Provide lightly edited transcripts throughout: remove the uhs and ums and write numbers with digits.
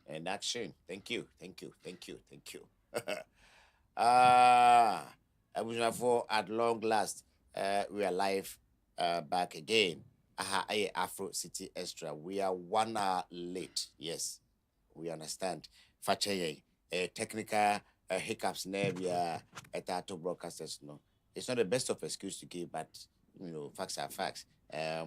And action. Thank you. Thank you. Thank you. Thank you. Ah, for at long last, we are live back again. Aha, Afro City Extra. We are 1 hour late. Yes, we understand. Fache, technical hiccups, never at broadcasters. No, it's not the best of excuse to give, but facts are facts.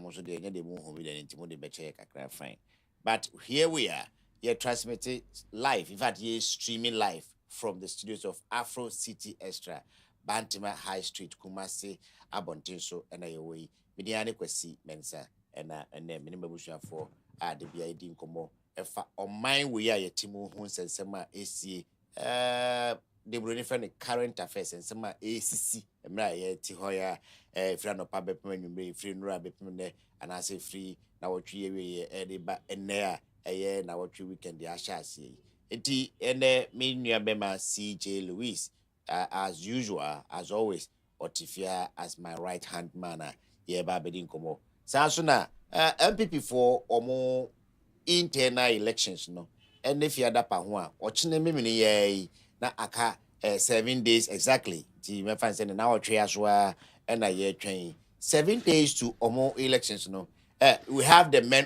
Most of the move home with an intimate better fine. But here we are. You're transmitting live. In fact, you're streaming live from the studios of Afro City Extra, Bantima High Street, Kumasi, Abontinso, and Ayowe. Midiani Kwasi Mensah, and then minimum for the BID Nkomo. If on my way, I Timu Huns and Sema AC, they will refer the current affairs and Sema ACC, and my Tihoya, if you're not public, you may free and rabbit, and I say free now what you and there na what weekend the asha see eti ene me nua bema CJ Louis as usual as always Otifia as my right hand man ye ba bedin komo sanso na MPP for omo internal elections no and if you dapa ho a ochine memini ye na aka 7 days exactly ti me fan say na otwe aso a na ye twen 7 days to omo elections no we have the men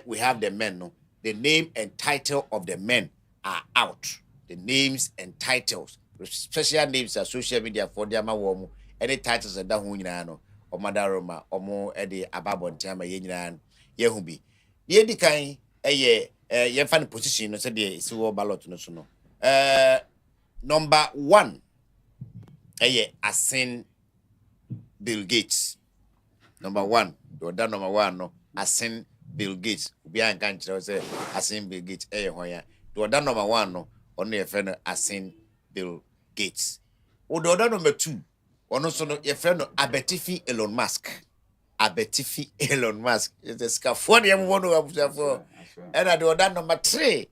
no the name and title of the men are out. The names and titles, special names are social media for the ama any titles that don't know or madaroma or more edi ababon tiama yen yehubi. Ye di kind ye find position no said ye si ballot no so no. Number one Asin Bill Gates. Number one, that number one no Asin Bill Gates. Ubi an kanchira say Asin Bill Gates hoya. That number one no only a friend Asin Bill Gates. That number two, ono so no your friend Abetifi Elon Musk. Abetifi Elon Musk. It's a scaffolding one for. And I do that number three.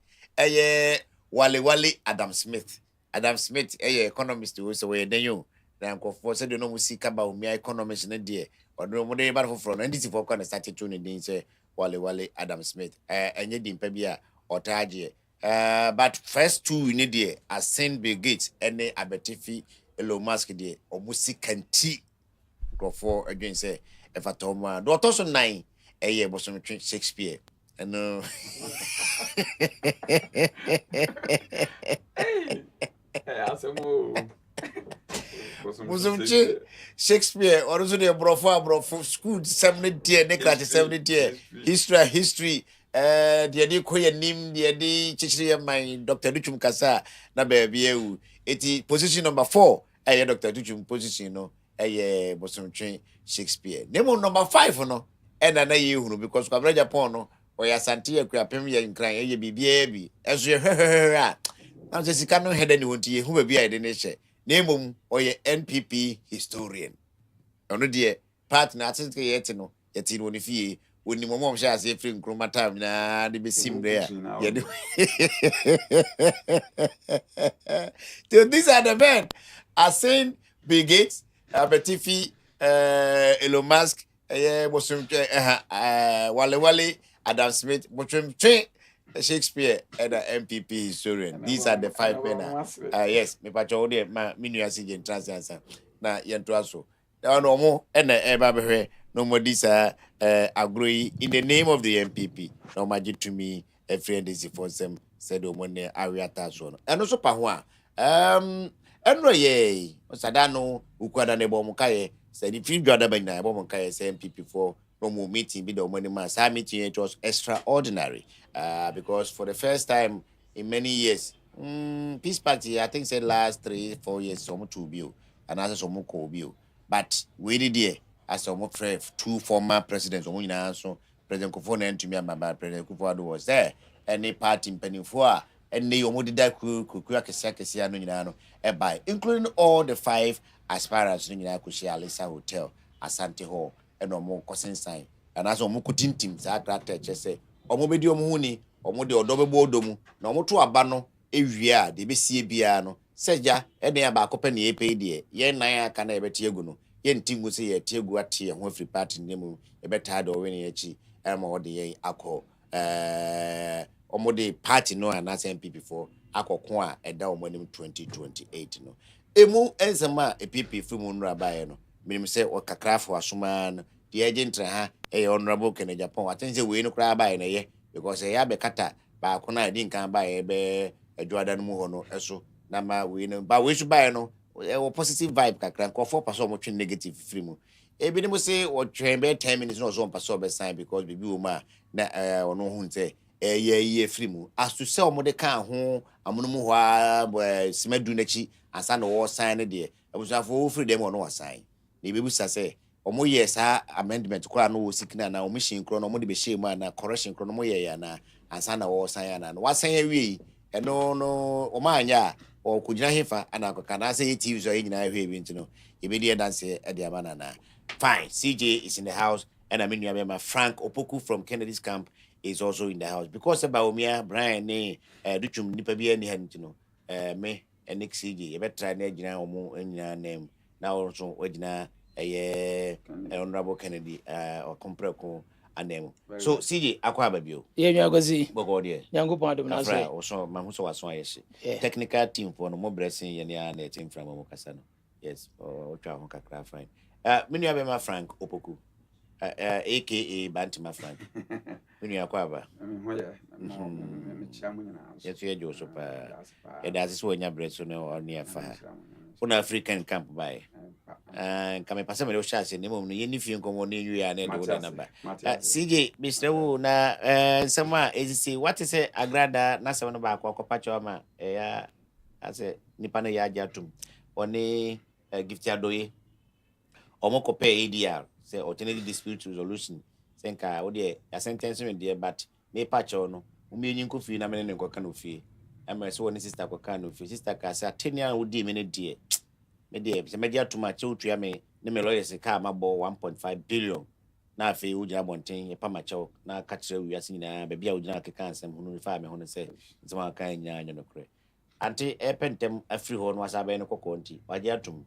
Wale Adam Smith. Adam Smith economist who so we then you. Then for said you know we see about me economist in the or no more about from and this for kind of started tuning in say Wale Adam Smith and you didn't pay or target. But first two we need there as Saint Bill Gates and Abetifi Elon Musk there or music and tea go for again say if I told me do also nine a year was some Shakespeare and no Musumchi Shakespeare or also the brofo school 70 year nekat 70 year history the adi koye nim the adi chichiri my Dr. Duchum Kasa na baby ewu eti position number 4 Dr. Duchum position no Musumchi Shakespeare name number 5 no na ye hunu because kwa Japan no or ya santia kwa pemye nkran bibia bi enso ye hwehwehwe na se sika no hede ni wonti ye hu ba bia ide ne hye Name or your NPP historian. Ono de partner atink yet no yet in one fee when the mom shares a free chroma time na de be sim there. These are the men. Are saying Bill Gates, Betifi, Elon Musk, Wale, Adam Smith, Shakespeare and MPP historian. These are the 5 men. Yes, me pacho de ma minu asige transaction na yento aso. No more and eba no more this agree in the name of the MPP. No magic to me a friend is for them said omone ariata so. And also pa ho enro ye osadano ukwada ne bom kaye said if you dwada ba na bom kaye say MPP for no more meeting be the money man. Some meeting it was extraordinary because for the first time in many years peace party I think said last 3-4 years some to be and as some ko be but we did there as some two former presidents so President Kufuor and to me my President Kufuor was there any party in Penifua and they almost did that kukua no nyina no e by including all the 5 aspirants no nyina kushia Alisa Hotel Asante Hall and omo kosen sign and as omo kutintim za attract say omo bedi omo huni omo de odo bebo odomu na omo to aba no ewie a de besie bia no seja e de aba akopɛ ne epe de ye nan aka na ebeti egu no ye ntingu se ye tie egu ate ho free party nemu ebeta de owe ne echi ema ode ye akọ omode party no and as MPP for akoko a eda omonim 2028 no emu ensema EPP fi mu nra bae no minim se o kakra fo asoma no the agent ha honorable Kennedy Japan I think say we no kra bae na ye because ya be kata ba akona edi nkan bae be adwada no mu ho no eso na ma we no ba we su bae no positive vibe kakra ko for paso mo twen negative free mu ebi ni mo say o twen be 10 minutes no so paso be sign because bibi wo ma na ono hu nte ye free mu as to say omo de kan ho amono mu ho a simadu na chi asa na wo sign ne de abusafo free dem ono sign na ebi busa say omo ye sa amendment kora no wo sikina na omo shin kro no omo de be share mu na correction kro no mo ye ya na asa na wo sign na no wa sign awie eno no o ma anya o kujina hefa ana akaka na say TV so nyina hwe bi ntino ebi de dance e de amana na fine. CJ is in the house and I mean you my Frank Opoku from Kennedy's camp is also in the house because about Omia Brian ne duchum nipa bi ani han ntino me and CJ e betra na gina omo anya name na also wagina honorable Kennedy or compreko anem so CJ akwa babio ye nyagozi bogo de nyango adom na so so mahuso waso ayeshi technical team for no more blessing ye na team from Omokasa no yes o twa ho kakra fine menu abema Frank Opoku aka Bantima Frank menu akwa ba yes ye jo so pa e da so nya breso no oni afa una African camp by kama pasa me sha se nemo no yeni fi nkomo ne nyu ya na de wo na ba CJ Mr. Wu na nsema ezisi what is agrada na se no ba akwa cho ma ya ase nipa na ya ajatum oni gift adoye omokope ADR say alternative dispute resolution senka wo de ya sentence me de but me pacho no umenyi nkofi na me ne nkoka no fie ama se woni sister koka no fie sister ka say atenia wo di me ne de me de se media to ma che utua me ne me lawyers ka ma bo 1.5 billion na afi wo gina bonten ye pa ma che na ka kire wi ase nyina ba bia wo gina keka ansem hunu fa me hono se ntoma ka nya anya no kre anti epentem afri ho no asabe no kokonti waje atum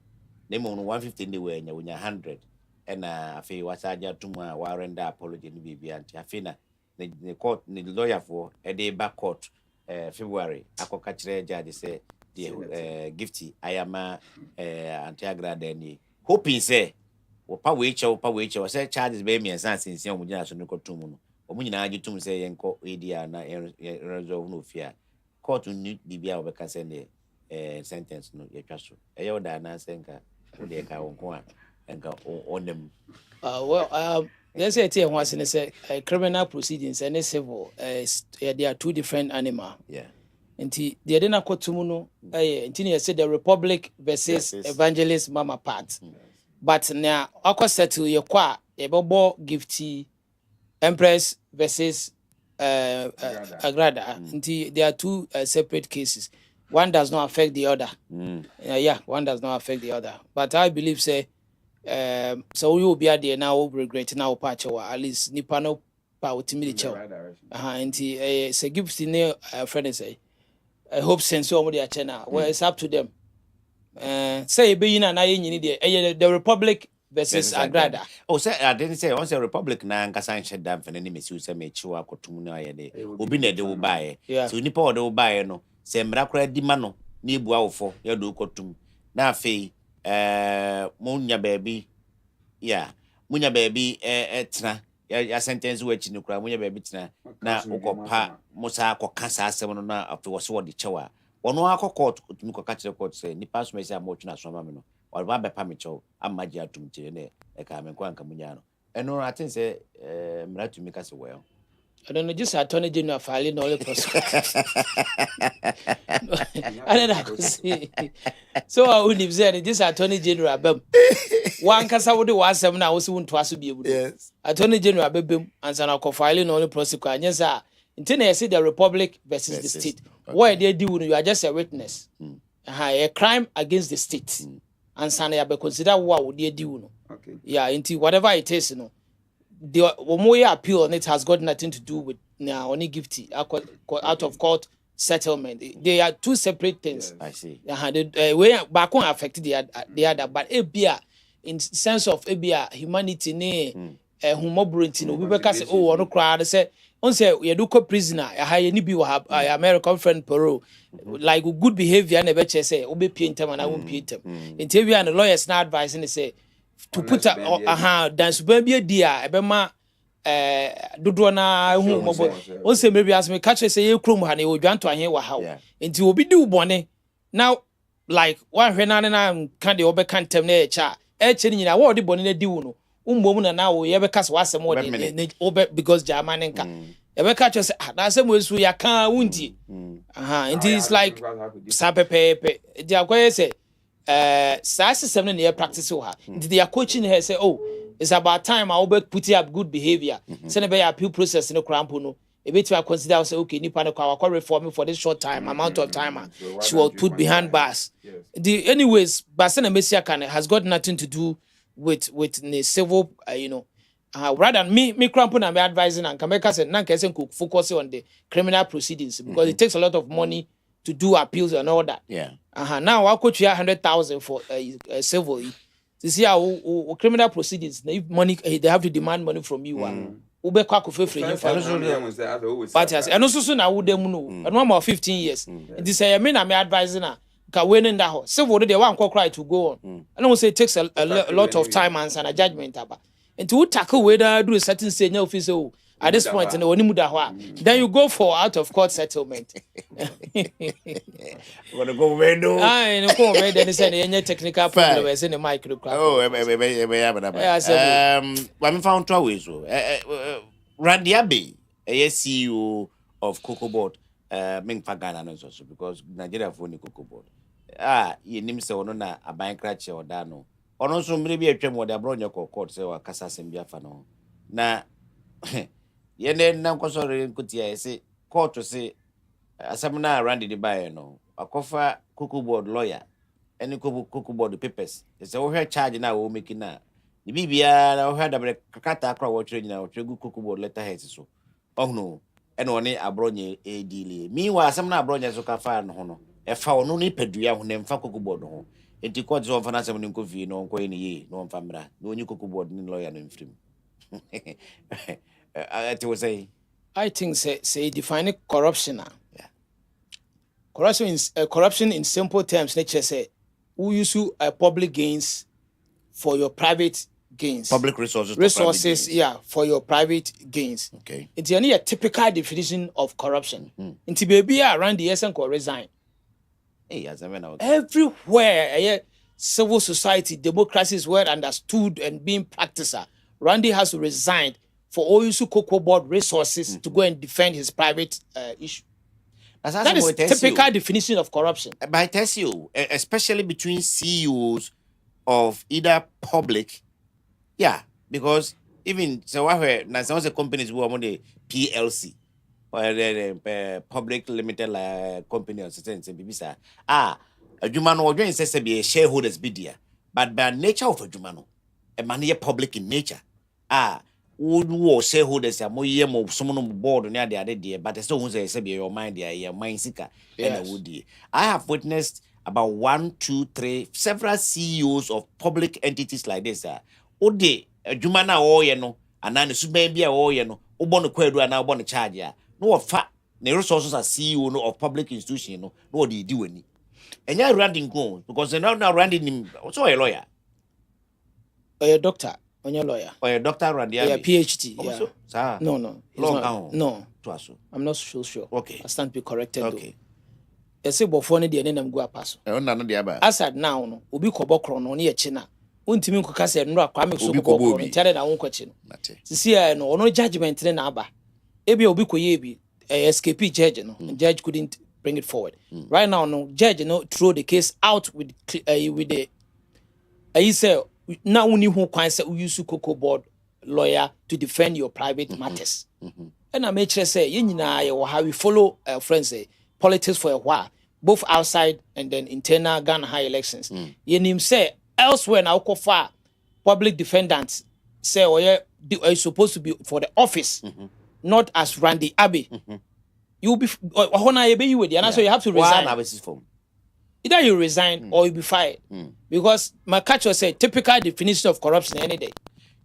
ne mo no 150 ndi we nya wo nya 100 ena afi wasaje atum a warenda apology ni bibi anti afi na ne court ne lawyer for e dey back court February akoka kire judge say the gifty ayama anti-agrada ni hoping say wopa weche say charges be me ensan since omo gina so no kotum no omo nyina agitum say yenko edia na resolve no fear court ni bibia obeka say ne sentence no yetwa so eyo da na senka wo de ka wonko a enka onem well let's say tie ho ase say criminal proceedings and civil they are two different animal nti the edena kotum no nti ne say the Republic versus Evangelist Mama Part but now akwa settle ye kwa e bobo gifty Empress versus Agrada nti there are two separate cases. One does not affect the other. One does not affect the other, but I believe say so we will be there now regret now patch or at least nipa no pa utimi de chew nti say gifty ne friend say I hope sense somebody a channel well it's up to them say be na yini the Republic versus Agrada say I didn't say once a Republic na nkasa nche dam fe ne mesi se me chiwa akotum na ye de obi na de wo bae so nipa o de wo bae no se mra kora di ma no na ebu awofo ye do kotum na afei munya baby munya baby etra ya sentence we chini kura munya baby tena na ukopa musa akoka sa asem no na afei wo so wo de chewa wono akokot otumi koka kire court say nipa so me say amotwe na so ma me no or ba be pa me chew amaji atum tire ne e ka me kwa nka munya no eno I think say mra tumi ka se well I don't know, just Attorney General filing all the prosecution. I don't know. So I would say this Attorney General bem. One kasa would do was seven hours won't twice be able. Yes. Attorney General bem and sana filing all the prosecution. Yes, sir. Until I see the Republic versus the state. Okay. What they do, you are just a witness. A crime against the state. And sana be consider what would they do? Okay. Yeah, until whatever it is, you know. The Omoya appeal on it has got nothing to do with now only gifty out of court settlement. They are two separate things. Yes. I see. Way back one affected the other, but ebia in sense of ebia humanity ne humobrity no we say oh no crowd say on say you do prisoner ya ni bi wa American friend parole like good behavior na be say obe pientem and I won't pientem nti we and lawyers na advice ni say to put dance ban bi dia e be ma dodo na hu mobo on say maybe as me catch say ye krom ha na o dwanto ahen wa ha nti obi di ubone now like one hwe na kan de obe kan tem na e cha e che ni nyina wo de bone na di wo no umbom na wo ye be kasa wasem wo de obe because German nka ye be catch say na asem wesu ya kan wunti it is like sapepepe di akoye say sa system na ye practice wo ha nti they are coaching her say oh it's about time I will put up good behavior send be appeal process no crampo no e bit to consider say okay nipa no kwa reform for this short time amount of time she will put behind bars the anyways but na Messia can has got nothing to do with the civil rather than me crampo na me advising and kameka say na kese could focus on the criminal proceedings because it takes a lot of money to do appeals and all that now I coach you 100,000 for civil to see how criminal proceedings if money they have to demand money from you ube kwa kufefre you but yes and also na wo dem no and one more 15 years it is say me na me advising na ka we in that ho civil dey one cry to go on and I say it takes a lot of time and a judgment aba and to tackle whether do a certain stage now officer at this point in onimu da ho then you go for out of court settlement gonna go window no go where then say any technical problem we say the mic no crack we found two ways Randy Abbey CEO of Cocoa Board Ming Pagana no so because Nigeria for ni Cocoa Board ye nim se ono na aban krache oda no ono so mre bi atwam wo da bro nyako court se wa kasa sembia fa no na ye ne na nkosore nkutia se court se asem na Randy de bae no akofa Cocoa Board lawyer any Cocoa Board papers se wo hwe charge na wo make na ni bibia na wo hwe da bre kata akra wo tire nyina wo tire gu Cocoa Board letterhead so ohno ene one abronye edile mi wa asem na abronye so ka fa no ho no e fa ono ni padua ho ne mfa Cocoa Board ho enti court so fa na asem ni nkofi no nko ni ye no mfa mra no onyi Cocoa Board ni lawyer no mfrim I think say define corruption corruption in simple terms nature say who use public gains for your private gains public resources for your private gains okay it's only a typical definition of corruption into baby around the essence or resign everywhere civil society democracy is well understood and being practiced Randy has to resign for Oyusu Cocoa Board resources to go and defend his private issue. That is typical definition of corruption. But I tell you, especially between CEOs of either public, because even so, now some of the companies who are on the PLC or the public limited company or certain BBC, a Jumano or says to be a shareholders bidder, but by nature of a Jumano, a money public in nature, who shareholders are more year more someone board near the other day, but I still want to say your mind, your mind seeker, and would I have witnessed about 1, 2, 3, several CEOs of public entities like this. Ode Jumana or yeno, and then the Subambia or yeno, Ubon Quedu and now born charge ya. No fat, the resources are CEO of public institution, no, what do you do any? And you're running goals because they're now running him also a lawyer. A doctor. On your lawyer or a doctor and PhD no no I'm not so sure okay I stand to be corrected okay you say before ni dey nam go apaso asad now no obi kobokro no na yechi na ontimi nkoka se nro akwa me so kobokro ntare na wonkochi no sisi no ono judgment ne na aba ebi obi koye bi escape judge no judge couldn't bring it forward right now no judge no throw the case out with the he say now we who can say we use Cocoa Board lawyer to defend your private matters. And I make sure say you know how we follow friends say politics for a while, both outside and then internal Ghana high elections. You name say elsewhere now far public defendants say are supposed to be for the office, not as Randy Abbey. You'll be you with and so you have to resign. Either you resign or you be fired. Because my catcher said typical definition of corruption any day.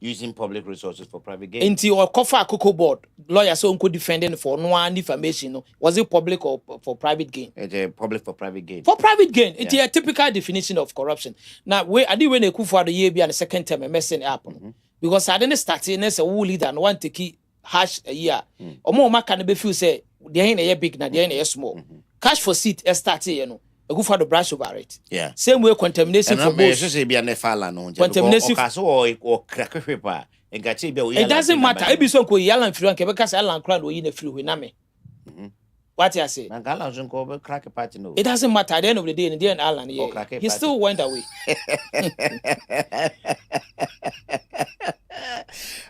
using public resources for private gain. Into or cover cocoa board lawyer so unco defending for no one defamation. No. Was it public or for private gain? It's public for private gain. For private gain, it's a typical definition of corruption. Now, I did when they could for the year be the second term a messing happen because I didn't start in as a wool leader and want to keep hash a year or more. Mac can be few say they ain't a big, not they ain't a small cash for seat. A start, you know. A go for the brush over it. Yeah. Same way contamination for both. Contamination or crack paper. It doesn't matter. I be so cool. Yalan flu and because Alan crowd will in a flu with Name. What I say? It doesn't matter. At the end of the day, in the end, Alan, he still went away.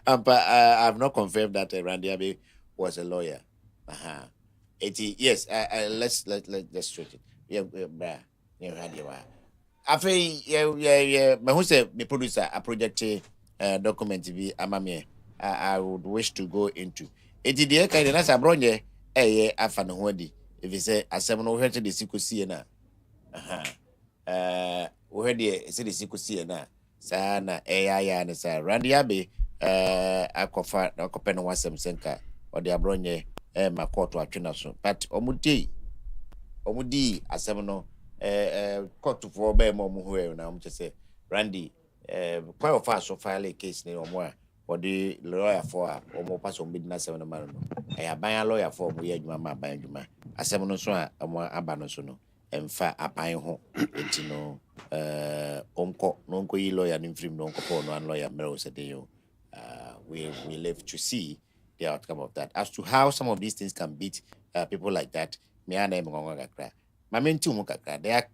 But I've not confirmed that Randy Abbey was a lawyer. Yes. Let's straight it. Yeah. I feel yeah. But who said the producer a project document be amame I would wish to go into. It is the kind of Sabronye afan hodi. If you say as seven over to the Sikusi na. We say the Sikusi na. Sana and sa Randy Abbey akofa akopeno wasem senka or the abronye makoto atwena so. But omudi asemno court for be mo hu na mo say Randy quite of us so file a case ni omo or the lawyer for omo pass on bidna 7 man no ban lawyer for mo ye adwuma ma ban adwuma asemno so a omo aba no so no emfa aban ho enti no onko yi lawyer ni mfrim no onko po no an lawyer mero said you we live to see the outcome of that. As to how some of these things can beat people like that, the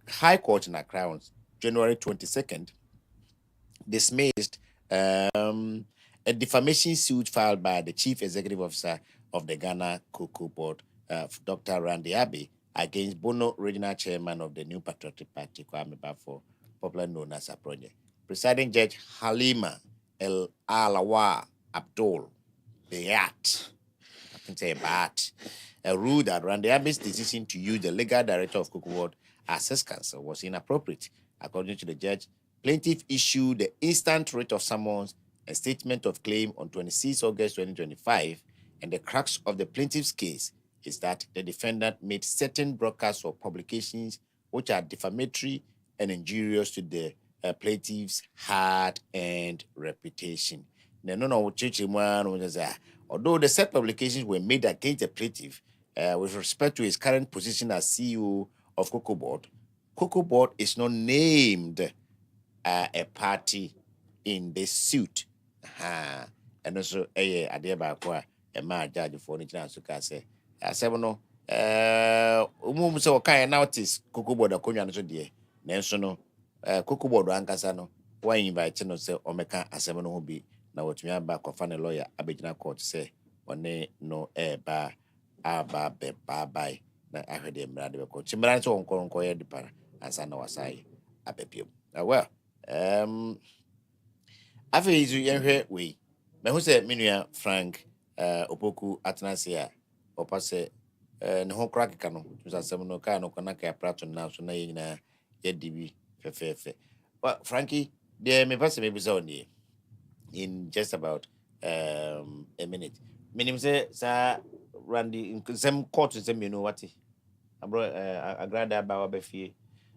High Court in Accra on January 22nd dismissed a defamation suit filed by the Chief Executive Officer of the Ghana Cocoa Board, Dr. Randy Abbey, against Bono, Regional Chairman of the New Patriotic Party, Kwame Mensah, popularly known as Apronye. Presiding Judge Halima El Alawa Abdul Bayat, I can say Bayat, ruled that Randy Abbey's decision to use the legal director of Cocoa Board as his counsel was inappropriate. According to the judge, plaintiff issued the instant writ of summons and statement of claim on 26 August 2025, and the crux of the plaintiff's case is that the defendant made certain broadcasts or publications which are defamatory and injurious to the plaintiff's hard-earned reputation. Although the said publications were made against the plaintiff with respect to his current position as CEO of Cocoa Board is not named a party in this suit. And also, a dear Bakwa, a man judge for Nichina Sukase. I said, no, so kind notice Cocoa Board a Konya so dear. Nensono, Cocoa Board Ankasano, why invite no say Omeka Asemano will be now what me back of a lawyer, Abidina Court say, one no bar, bye. I heard him rather because Chimran's own Koronkoya depart as I know as I bepio. Well, I feel you we. But who said Minia Frank Opoku Atanasia or passe no whole crack cano, who's a seminal cano canaka praton now so na yet DB fefe. Well, Frankie, there may pass maybe so in just about a minute. Minim say, Sir Randy, in some court to them, you know what? I brought a grad about Befi.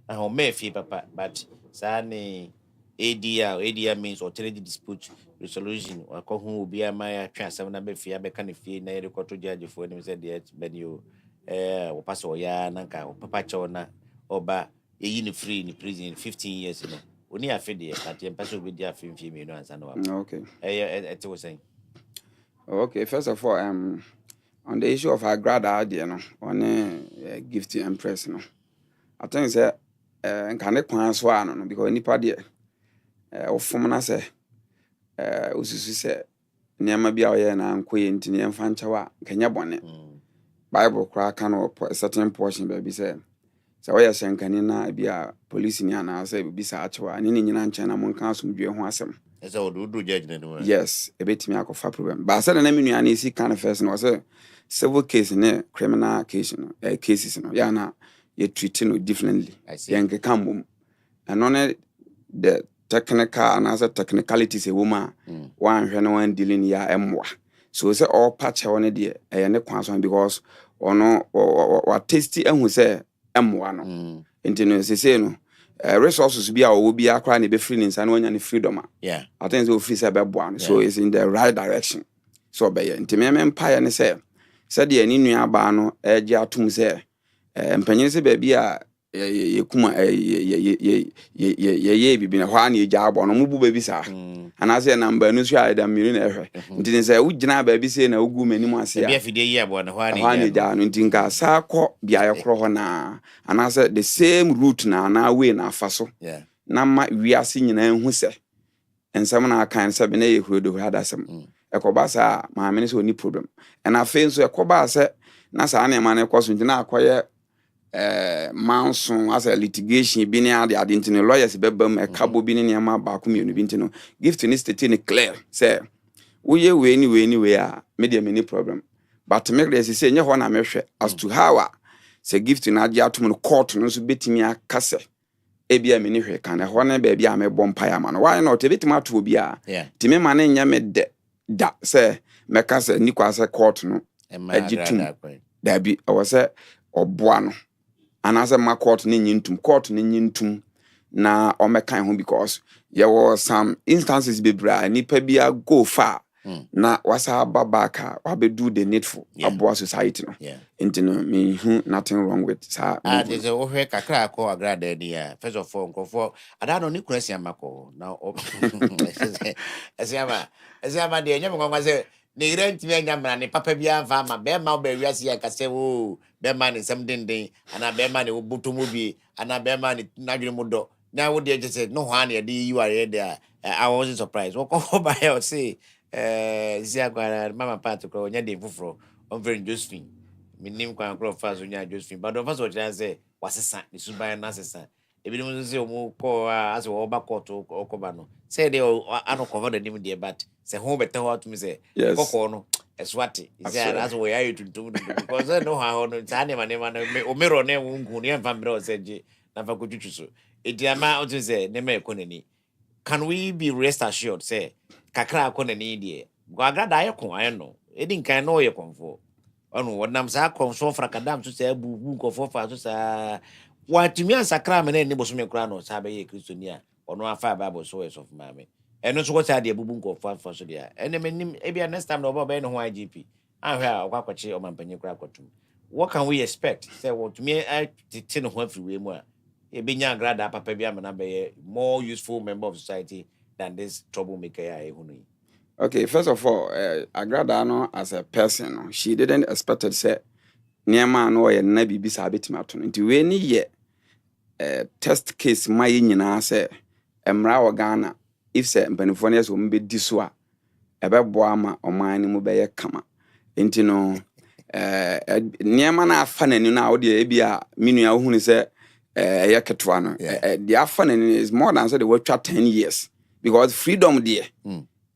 I home may fee, papa, but Sani ADR means alternative dispute resolution or who will be a my transfer number fee. I can fee na the court judge for him said yet, but you or pass or ya nanka or papa chona or ba a uni free in prison 15 years, you know. Only a fee at the person with their film, you know, as I know. Okay. It was saying. Okay, first of all, on the issue of our grad idea, no, on a gift to Empress, no. I think that can I plan swan because anybody of Fomana say, Ususi say, Niama be our and queen to Niam Fanchawa, Kenya bonnet. Bible crack or a certain portion, baby said. So I say, Canina be a police in Yana, say, be Sacha, and in China, among council, be a handsome. So do judge yes, a bit me a problem. But I said, I mean, you see kind of person was a civil case in a criminal case, cases, Yana, you're treating it differently. I see. Young come and on it, the technical and as a technicalities a woman one dealing ya emwa. So say all patch on it and kwanson because ono or tasty and we say emwa no. Into say no resources be will be a crying be free in San any freedom. Yeah. I think the office a so it's in the right direction. So by into me empire and say said the any abano atum say mpanyin se baby a ye kuma ye bibi na hwa na eja abo no mubu baby sa ana se number no so ada mmiri na ehwe nti se ugina baby se na ugu manim ase Be afide yi abo na hwa na eja no nti nka sa kọ bia ye kro ho na ana se the same route na way na afa so na ma wiase nyina hu se ensam na kan se be na ye hudo hada sam ekoba sa ma me ne se oni problem na fe so ekoba se na sa na ma na ekoso nti na akoye manson as a litigation bi ne ade intino lawyers bebam e kabo bi ne niam ba ko mienu bi intino gift ni state ni clear say we we a media many problem but make dey say nye ho na mehwe as to how say gift na age atom no court no so betimi akase e bia me ni hwe kan ho na ba bia me bom paya ma no why not e betimi ato bi a timi ma ne nya me de da say me kase ni kwa say court no agitum da bi o say oboa no anase ma court ni nyintum na o mekan ho because there was some instances be bra nipa bia go far na wasa babaka wabedu the needful aboa society no intino me nothing wrong with sa there's a ohwe kakra akọ agrada dia first of all nkofo ada no ni kurasi amako na esiama de nyam ngwa se ne rent me nyamra ne papa bia fa ma be ma ba wiase ya kase wo be ma ne sam denden ana be ma ne obutomo bi ana be ma ne nadwene mudo na wo de je no ho an ye de you are there I wasn't surprised what come by or say zia kwa mama part ko nya de fufuro on very Josephine minim kwa nkro fa so nya Josephine but first what I say wasesa the suban na sesa ebi no say omo ko as wo ba court okoba no say they ano cover the name there but say home better what me say kokko no eswati is there as we are to do because no how no tane mane o mero ne ngu ne mfa mero say je na fa kututu so ediama o say ne me economy. Can we be rest assured say kakra economy die go agrada ayeko ayeno edin kan no ye konfo onu wonam sa konso frakadam so say bubu konfo fa so sa watimi ansakra me ne boso me kura no sa be ye kristonia onu afa bible so of mame eno so ko sa de bubu konfo fa so dia ene menim e bia next time no bo be no ho IGP ahwe a kwakwache o mampanye kura kwatum. What can we expect say what me tin ho afiwe mu a e benya agrada papa bia me na be more useful member of society than this troublemaker ya ehunu. Okay, first of all, agrada no as a person no, she didn't expect to say niema no ye na bibi sa betima to nti we ni ye test case my nyina say emra wo Ghana if say mpanifo ne so mbe di so a ebebo ama oman ni mu be ye kama nti no niema na afa nani na wo de bia minu ya wo hunu say ye ketwa no the afa nani is more than say the watch 10 years because freedom there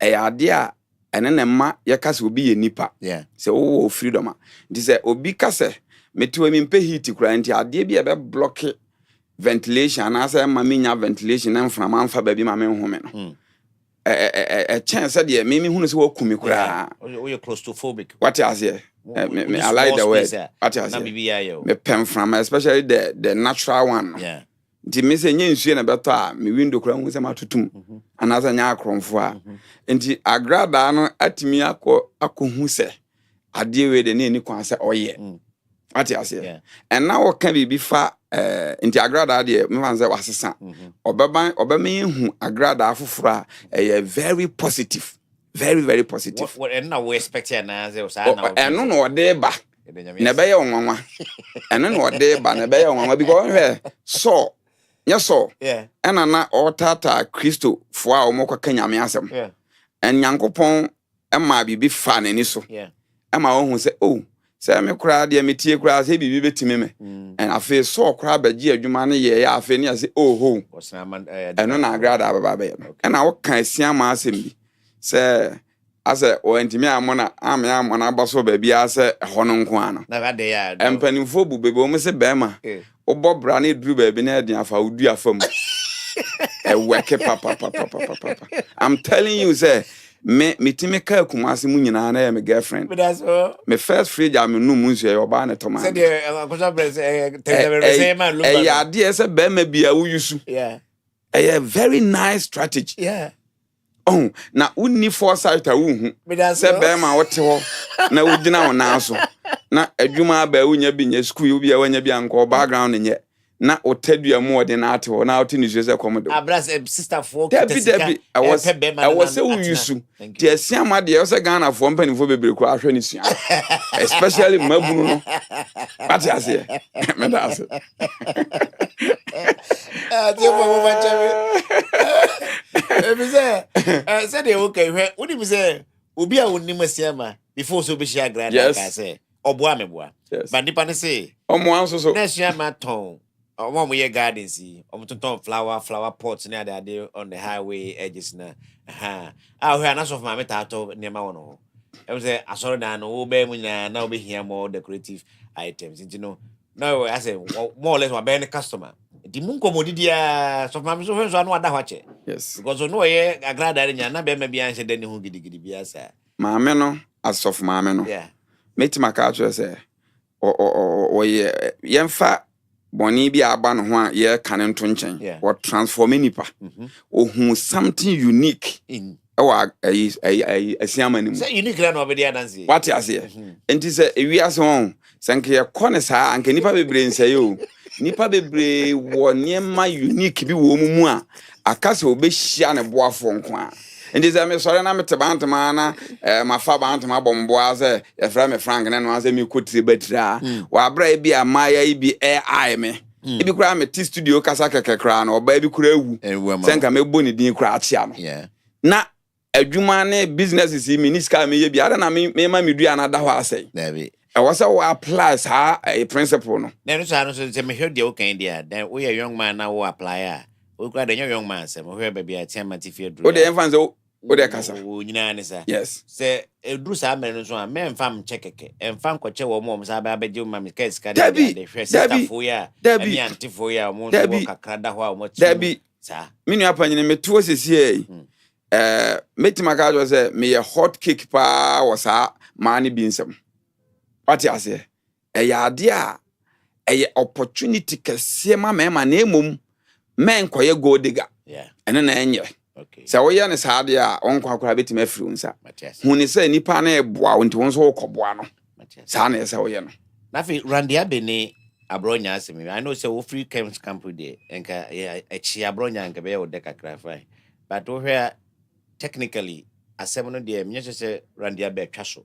idea enene ma ye kase obi ye nipa se wo freedom nti se obi kase metiwe mi mpe heat kura nti ade bi e be block ventilation na say ma menya ventilation na mfana ma mfa ba bi ma me home no chance de me hunu se wo kumi kura we claustrophobic what is here me I like the word what is here me pen from especially the natural one nti me se nye nsuo na beto a me window kura hu se matutum anaza nya akromfo a nti agrada no atimi akohu se ade we de ne ni kwan se oye ati ase and now can be fa nti agrada de me fan se wasesa obema hu agrada afoforo a very positive very positive what and now we expect na ze o sa na eno no de ba na be ye onwanwa eno no de ba na be ye onwanwa because so yes so ena na otata Kristo fo a omokwa kanyame asem en Nyankopon ema bibi fa nani so ema wo hu se se me kura de metie kura se bibi betime me en afi so kura baji adwuma ne ye ya afi ne ase eno na agrada baba be ena wo kan asia ma asem bi se ase o ntimi amona amona baso ba bi ase hono nko ano na ga de ya empanimfo bu bebe o me se bema obo bra na duru ba bi na edian afa odu afam work papa. I'm telling you, say, me timeka kumasi mu nyina na my girlfriend. But that's all. My first fridge am no munsu e oba na toman. Said the question say man look back. Yeah, dey say be ma bia wo yusu. Yeah. A very nice strategy. Yeah. Oh, na unni foresight a wo hu. Say be ma wote ho na wo gina wo na so. Na adwuma ba wo nya bi nya school bi a wanya bi anko background nye. Na otadua mu de na ate ho na ote ni se komodo. Abras sister for Debbie, I was say wo yusu. Ti asia ma de say Ghana for mpanifo bebre ko ahwe ni sua. Especially mabunu no. What you say? Me da say. Ebi say dey okay hwe woni bi say obi a woni masiama before so be share grand ka say oboa meboa but nipa ne say omo anso so na siama ton omo mo ye garden si omo ton flower pots na ade on the highway edges na hwe na so for my tato nema wono e say asoro na no wo be mu nya na wo be here more decorative items you know no I say more or less my be customer the moon commodity so my so no ada hwache yes because no ye agrada nya na be ma bia nche dani hu gidigidi bia sa maame no asof maame no yeah metima ka atwe say o ye mfa boni bi aba no ho a ye kane nto nchen or transform nipa hu something unique in ewa asiama ni mu say unique na no be dia dance what you say enti say ewiase ho sanke ye kone saa anke nipa bebre nsaye o nipa bebre wo niema unique bi wo mu a akase obehia ne boafo nko a enti say me sore na mete bantama na mafa bantama bomboa say ye fra me frank na no say me kotire batira wa bra bi amaya bi ai me ebi kura me ti studio kasa kekekra na oba bi kura ewu senka me boni din kura achia no yeah na adwuma ne businesses yi miniska me ye bi ara na me ma me dua na da ho asai David I was apply a principle no. Then so me hear the okay there. Then we a young man now who apply. We got the young man say we baby a time anti-fear. O de enfans o de kasa. O nyina ne sa. Yes. Say e dru sa men so a men fam chekeke. Enfam kwache wo mo sa ba beje ma me case ka de hwe for ya. Me anti for ya mo so kakra da ho a mo chi. Debbie. Sa. Me nua panyine me to sisi metima ka jo say me hot cake pa wo sa ma ne bi nsem. What you say? Ade a opportunity kese ma na emom men koye go digger. Yeah. Ene na enye. Okay. So we ne sa ade a onko akora betima afiri unsa. Hu ni say nipa na eboa wonti won so koboa no. Sa na say we no. Na fi randia be ni abronya asemi. I know say wo free camps camp there. Enka echi abronya enka be wo de kakra fine. But wo hwe technically asem no there me say randia be twaso.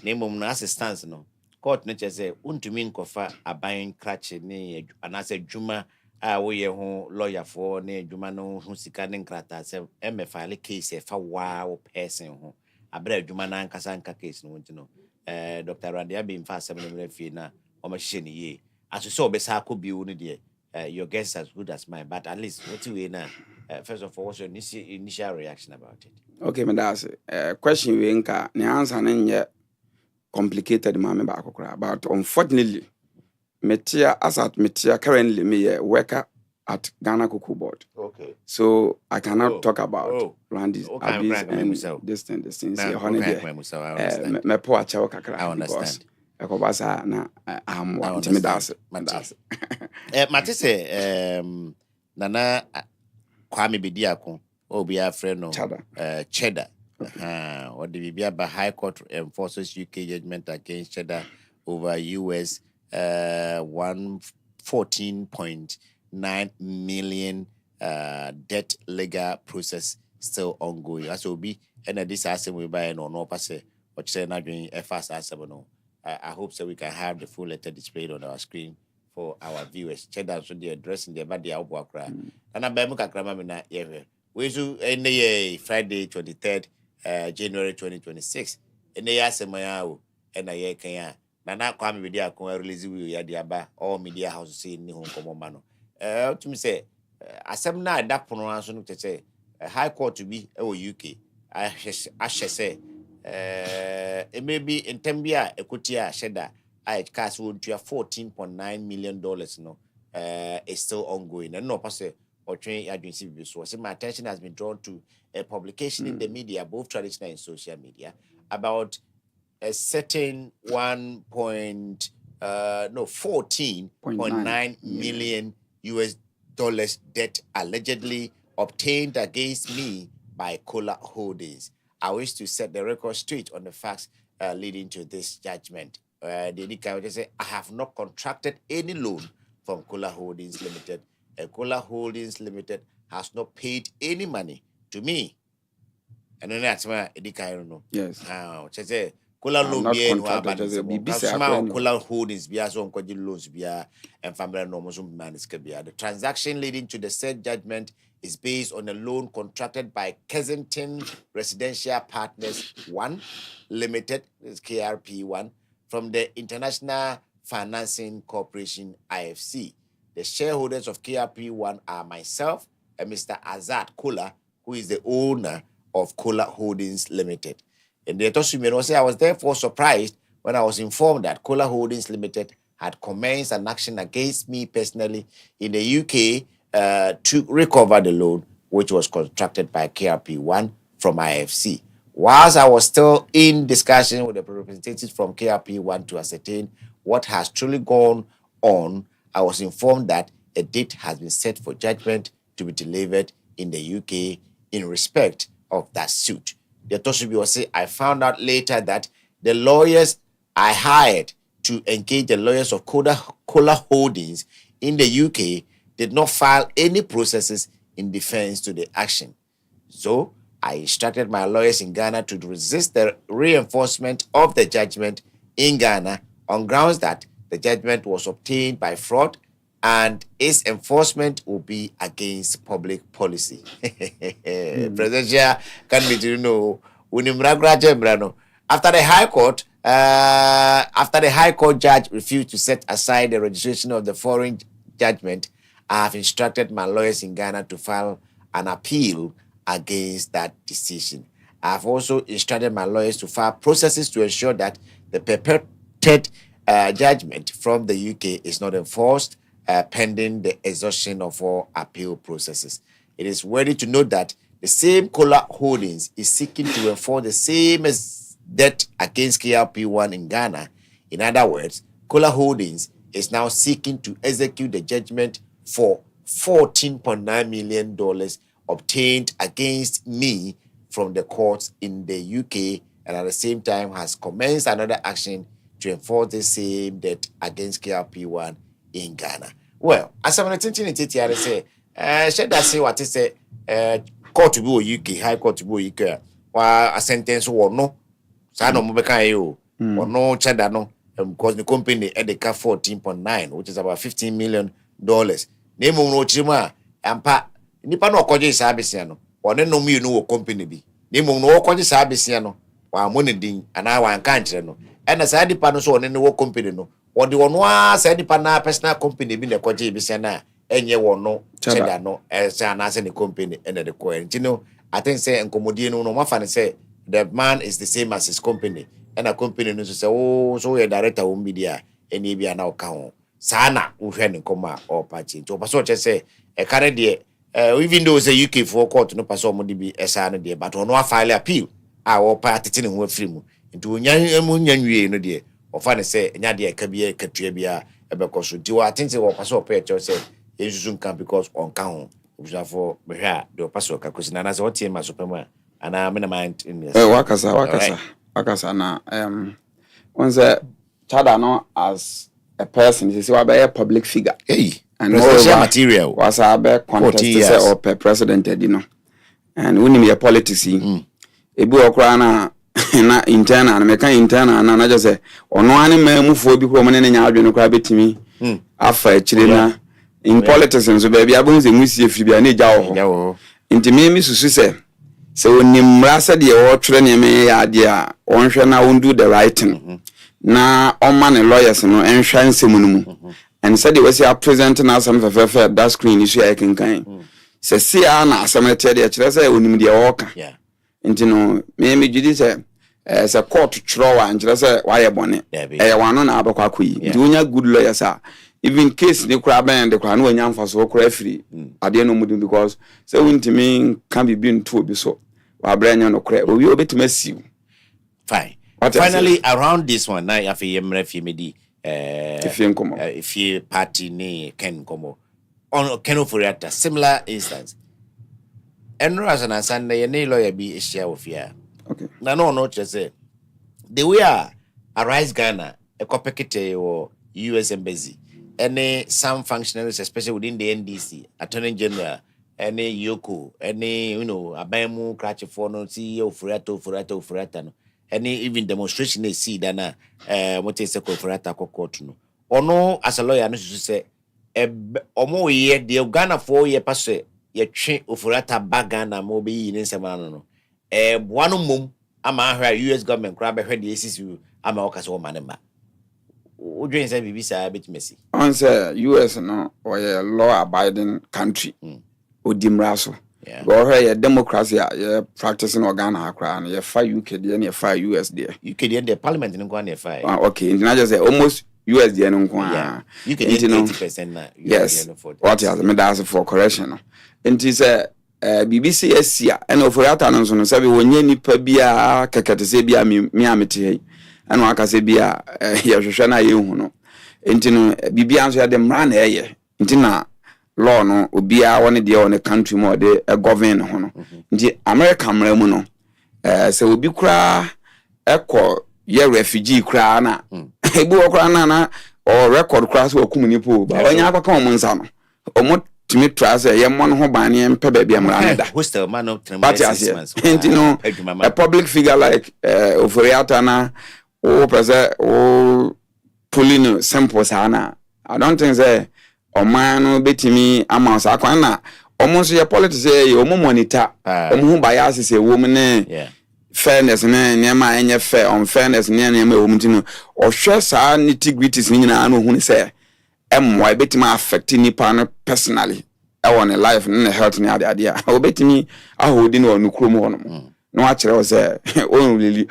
Na mom no assistance no court no say untumi nkofa aban krache ne anase dwuma a wo ye ho lawyer for ne dwuma no ho sika ne nkrata se file case e fa wa wo person ho abra dwuma na nkasa nka case no ntino Dr. Randia be mfa asem no mrafie na o ma hye ne ye aso so obesa akobi wo no de your guess as good as mine but at least what we na first of all what's your initial reaction about it? Okay, me that's question we nka ne answer na nye complicated mama ba akokora but unfortunately metia currently me worker at Ghana Cocoa Board. Okay. So I cannot talk about Randy's and this thing me po acha kakra. I understand. Ekobasa na am want me das. Mate say nana Kwame Bediako obi a friend no Cheddar. Or the Biaba High Court enforces UK judgment against Cheddar over US 114.9 million debt legal process still ongoing. As will be and this assembly by no pass what say not doing a fast assembly. No. I hope so we can have the full letter displayed on our screen for our viewers. Cheddar so they addressing their body out work. And I bemuka kramamina yeah. We do any Friday 23rd January 2026 ene ya semaya ena ye kan na Kwame Bediako release we ya dia all media house say ni ho komo ma no tumi say asem na adapono anso no tete high court bi e wo UK ahye say maybe in Tembia ekotia sheda I cast would $14.9 million no is still ongoing and no pass or train agency. So my attention has been drawn to a publication in the media, both traditional and social media, about a certain 14.9 million US dollars debt allegedly obtained against me by Kola Holdings. I wish to set the record straight on the facts leading to this judgment. I have not contracted any loan from Kola Holdings Limited. Kola Holdings Limited has not paid any money to me. And then that's why I don't know. Yes. Kola loan not be contracted, Kola Holdings be as on loans be and family normal the transaction leading to the said judgment is based on a loan contracted by Kensington Residential Partners 1 Limited, is KRP1, from the International Financing Corporation IFC. The shareholders of KRP1 are myself and Mr. Azad Kola, who is the owner of Kola Holdings Limited. And the say I was therefore surprised when I was informed that Kola Holdings Limited had commenced an action against me personally in the UK to recover the loan, which was contracted by KRP1 from IFC. Whilst I was still in discussion with the representatives from KRP1 to ascertain what has truly gone on, I was informed that a date has been set for judgment to be delivered in the UK in respect of that suit. The Toshibi will say, I found out later that the lawyers I hired to engage the lawyers of Kola Holdings in the UK did not file any processes in defense to the action. So I instructed my lawyers in Ghana to resist the reinforcement of the judgment in Ghana on grounds that the judgment was obtained by fraud and its enforcement will be against public policy. Presidential candidate, you know, after the High Court judge refused to set aside the registration of the foreign judgment, I have instructed my lawyers in Ghana to file an appeal against that decision. I have also instructed my lawyers to file processes to ensure that the purported judgment from the UK is not enforced pending the exhaustion of all appeal processes. It is worthy to note that the same Kola Holdings is seeking to enforce the same debt against KRP1 in Ghana. In other words, Kola Holdings is now seeking to execute the judgment for $14.9 million obtained against me from the courts in the UK, and at the same time has commenced another action to enforce the same debt against KRP1 in Ghana. Well, as I'm thinking it, I say, should I say what is a court to be UK, High Court to be UK, or a sentence or no, Sano Mobeka or no Chadano, because the company at the 14.9, which is about $15 million. Name no chima, and pa nipa no koje sabesiano, or no me no company be. Name no koje sabesiano, or money ding, and I want country no. And as I depend on any company no. Or the one was any personal company being a koji bisana, and ye won't know cheddar no as an any company and the coin. You know, I think say and Comodino no mafan say the man is the same as his company, and a company knows to say, oh, so a director won't be there, and maybe an outcome. Sana, Uhen Koma or Patchin. To Paso say a Canadian, even though the UK for court no Paso Modibi a sana dear, but on no file appeal, our party in with free into Munyan, no dear. Or finally say, Nadia Kabia, Katribia, because do I think they were Paso Pet or say, you soon come because on count, which are for Beha, the Paso Kakusina, as what team as Superman, and I'm in a mind in this. Wakasa, na, once a Chadano as a person, this is a public figure. Hey, and presidential material was a bear contest or per president, you know, and winning your politics. Ebu Okrana. Na interna na meka interna na just say ono ane memu fo bi ko mane nya adwene kwa betimi afa akire na in politics nso ba bia bonze musie firi bia na gya wo nti me susu se onimra se de wo twere ne me ya ade a onhwe na won the right thing na on ne lawyers no enhwa nsemu no mu and said they was present na some fefe that screen issue I can se sia na asamete de kire se onim de wo ka nti no me judi se a court throw and just say why a bonnet. Wano na abakwa kui. Dunya good lawyers are even case the crab and the crown when young for so free at the end of because so winter mean can be been to be so. Our brand no crab, we will be to mess you. Fine. Finally, around this one, now if you medi if you party ne Ken Como on Keno Furiata, similar instance. And Razan and Sunday, any lawyer be a share of fear. Okay. No, just say the way Arise Ghana, a copycat or US Embassy, any some functionaries, especially within the NDC, Attorney General, any Yoko, any Abemu, Cratchifono, CEO, Furata, any even demonstration they see than what is a Furata court. Or no, as a lawyer, I say, or more year, the Ghana 4 year pass, ye train Furata Bagana, Mobi in Samano. One mum, I'm a US government crab, I heard the ACC, I'm a Ocas or Manema. Would you say Visa a bit messy? Answer US no or a law abiding country. Odimraso. Yeah. Or a democracy, practicing organa crown, you fire UK, then you fire US there. You could end the parliament in Guan fire. Okay, and I just say almost US there. Yeah. You can get 80% now. Yes. What else? Me that's for correction. And it is BBC Asia, and of that announcement, say when you nipa bia kekete se bia me amete and waka se bia ya hwehwe na ye hu no. Enti no bibia nso ya dem ran na ye. Enti na law no obia woni de on country mo de govern ho no. Nti America mra mu no se obi kura ekọ ye refugee kura na ebi wo kura na or record kura so okum ni po ba onya akaka o munsa no omo timi trase ye mo no ho ban ne mpe ba bia mra na da hostel man of 3 months. Enti no a public figure like Oforiata na o prese o pulling samples ana I don't think say o man no betimi amount akwan na almost your politics say o mo monitor o mo bias say wo ne fairness ne nyama enye fair unfairness ne nyama wo mtino o hwe saa nitty-gritties nyina no hu ne say emwa betima affect nipa no personally e won life ne health ne ade o betimi ahodi no nukrom ho no no a kire o say on really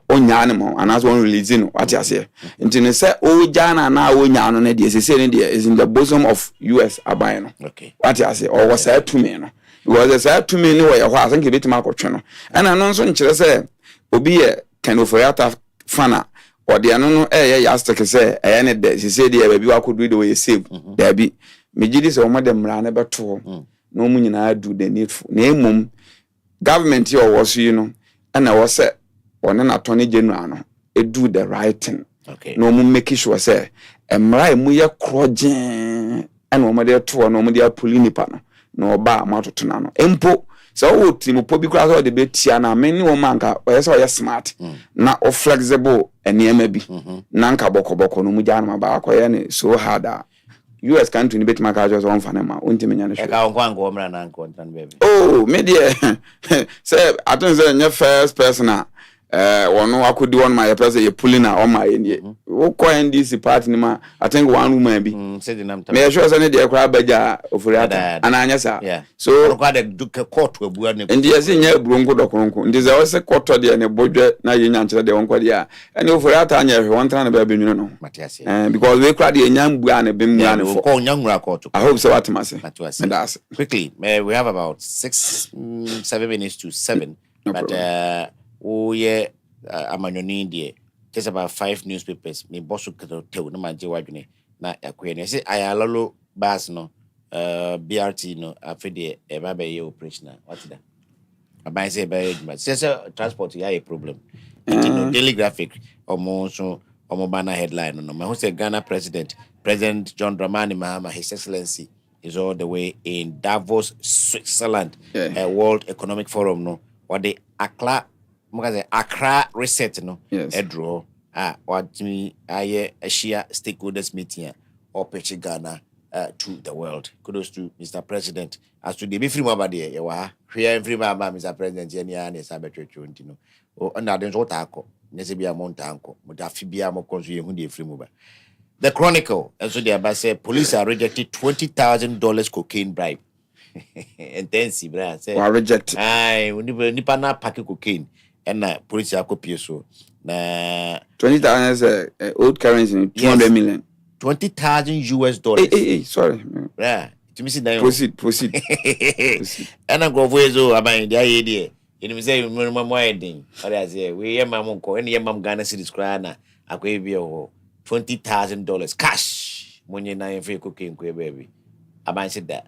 onya ne mo anaso on release no what you say ntine say o jana na onya no ne de say ne de is in the bosom of US aban no Okay. what you say or was say to me no because say to me no we ho asanke betima akotwe no and no nso nkire say obi ye kind of Oforiata fana or the no ya stick say ne de say de ba bi wa kodu de we save da bi megidi say o mo de mra na beto no mu nyina do the needful na emum government here was and I was say on an attorney general no do the right thing. Okay. No mu make sure say emra mu ye krojen and no mo de to no mo de puli nipa no ba amatoto na no empo so wo timo po bi kura so de betia na me ni wo manka o yes o yes smart na o flexible eniema bi na nka bokoboko no mu jana ba akoye ne so harder US country ni betima ka just one fanema untimi nya ne e ka nkwango mra na nkontan baby oh me there say I don't say your first person one akodi one my person you pulling on my indie wo ko NDC party ni ma I think one woman bi say the name me sure say ne dey kra baja Oforiata ananya sa so ko de court abu na ndi yesi nya burungu dokoronko ndi ze wose court de ne bodwe na ye nya nkere de won kwade a ene Oforiata anya hwe won tran na ba benwunu no matiase because we kra de nya mbu an be mmu an fo ko nya nwura court I hope so what mase matiase quickly we have about 7 minutes to 7 no but problem. Oh yeah, amanyoni die. Just about 5 newspapers. Me boss ko tew na manje wadwene na yakwe. Say ayalolo bus no BRT no afede e ba be operational. What that? Abai say be say transport ya a problem. Daily Graphic almost banner headline no. Me who say Ghana President John Dramani Mahama, His Excellency, is all the way in Davos, Switzerland, World Economic Forum no. What the Accra reset no draw what me aye a share stakeholders meeting or pitch Ghana to the world. Kudos to Mr. President. As to the be free about there, you are here free about Mr. President and Sabetre no. Oh, and I don't want to Nesibia Montanko, but Afibia Mokonsu who the free mover. The Chronicle, and so the say police are rejected $20,000 cocaine bribe. Intensive, brother. Say, reject. Aye, nipa na pack cocaine. And police are copy so. Na 20,000 old currency 200 million. $20,000. Hey, sorry. Yeah. To me, Proceed. And I go for you, about the idea. You say, minimum wedding. Or I say, we are mamma, and your mom Ghana City Scrana. I gave you $20,000 cash. When you're not free cooking, baby. I might say that.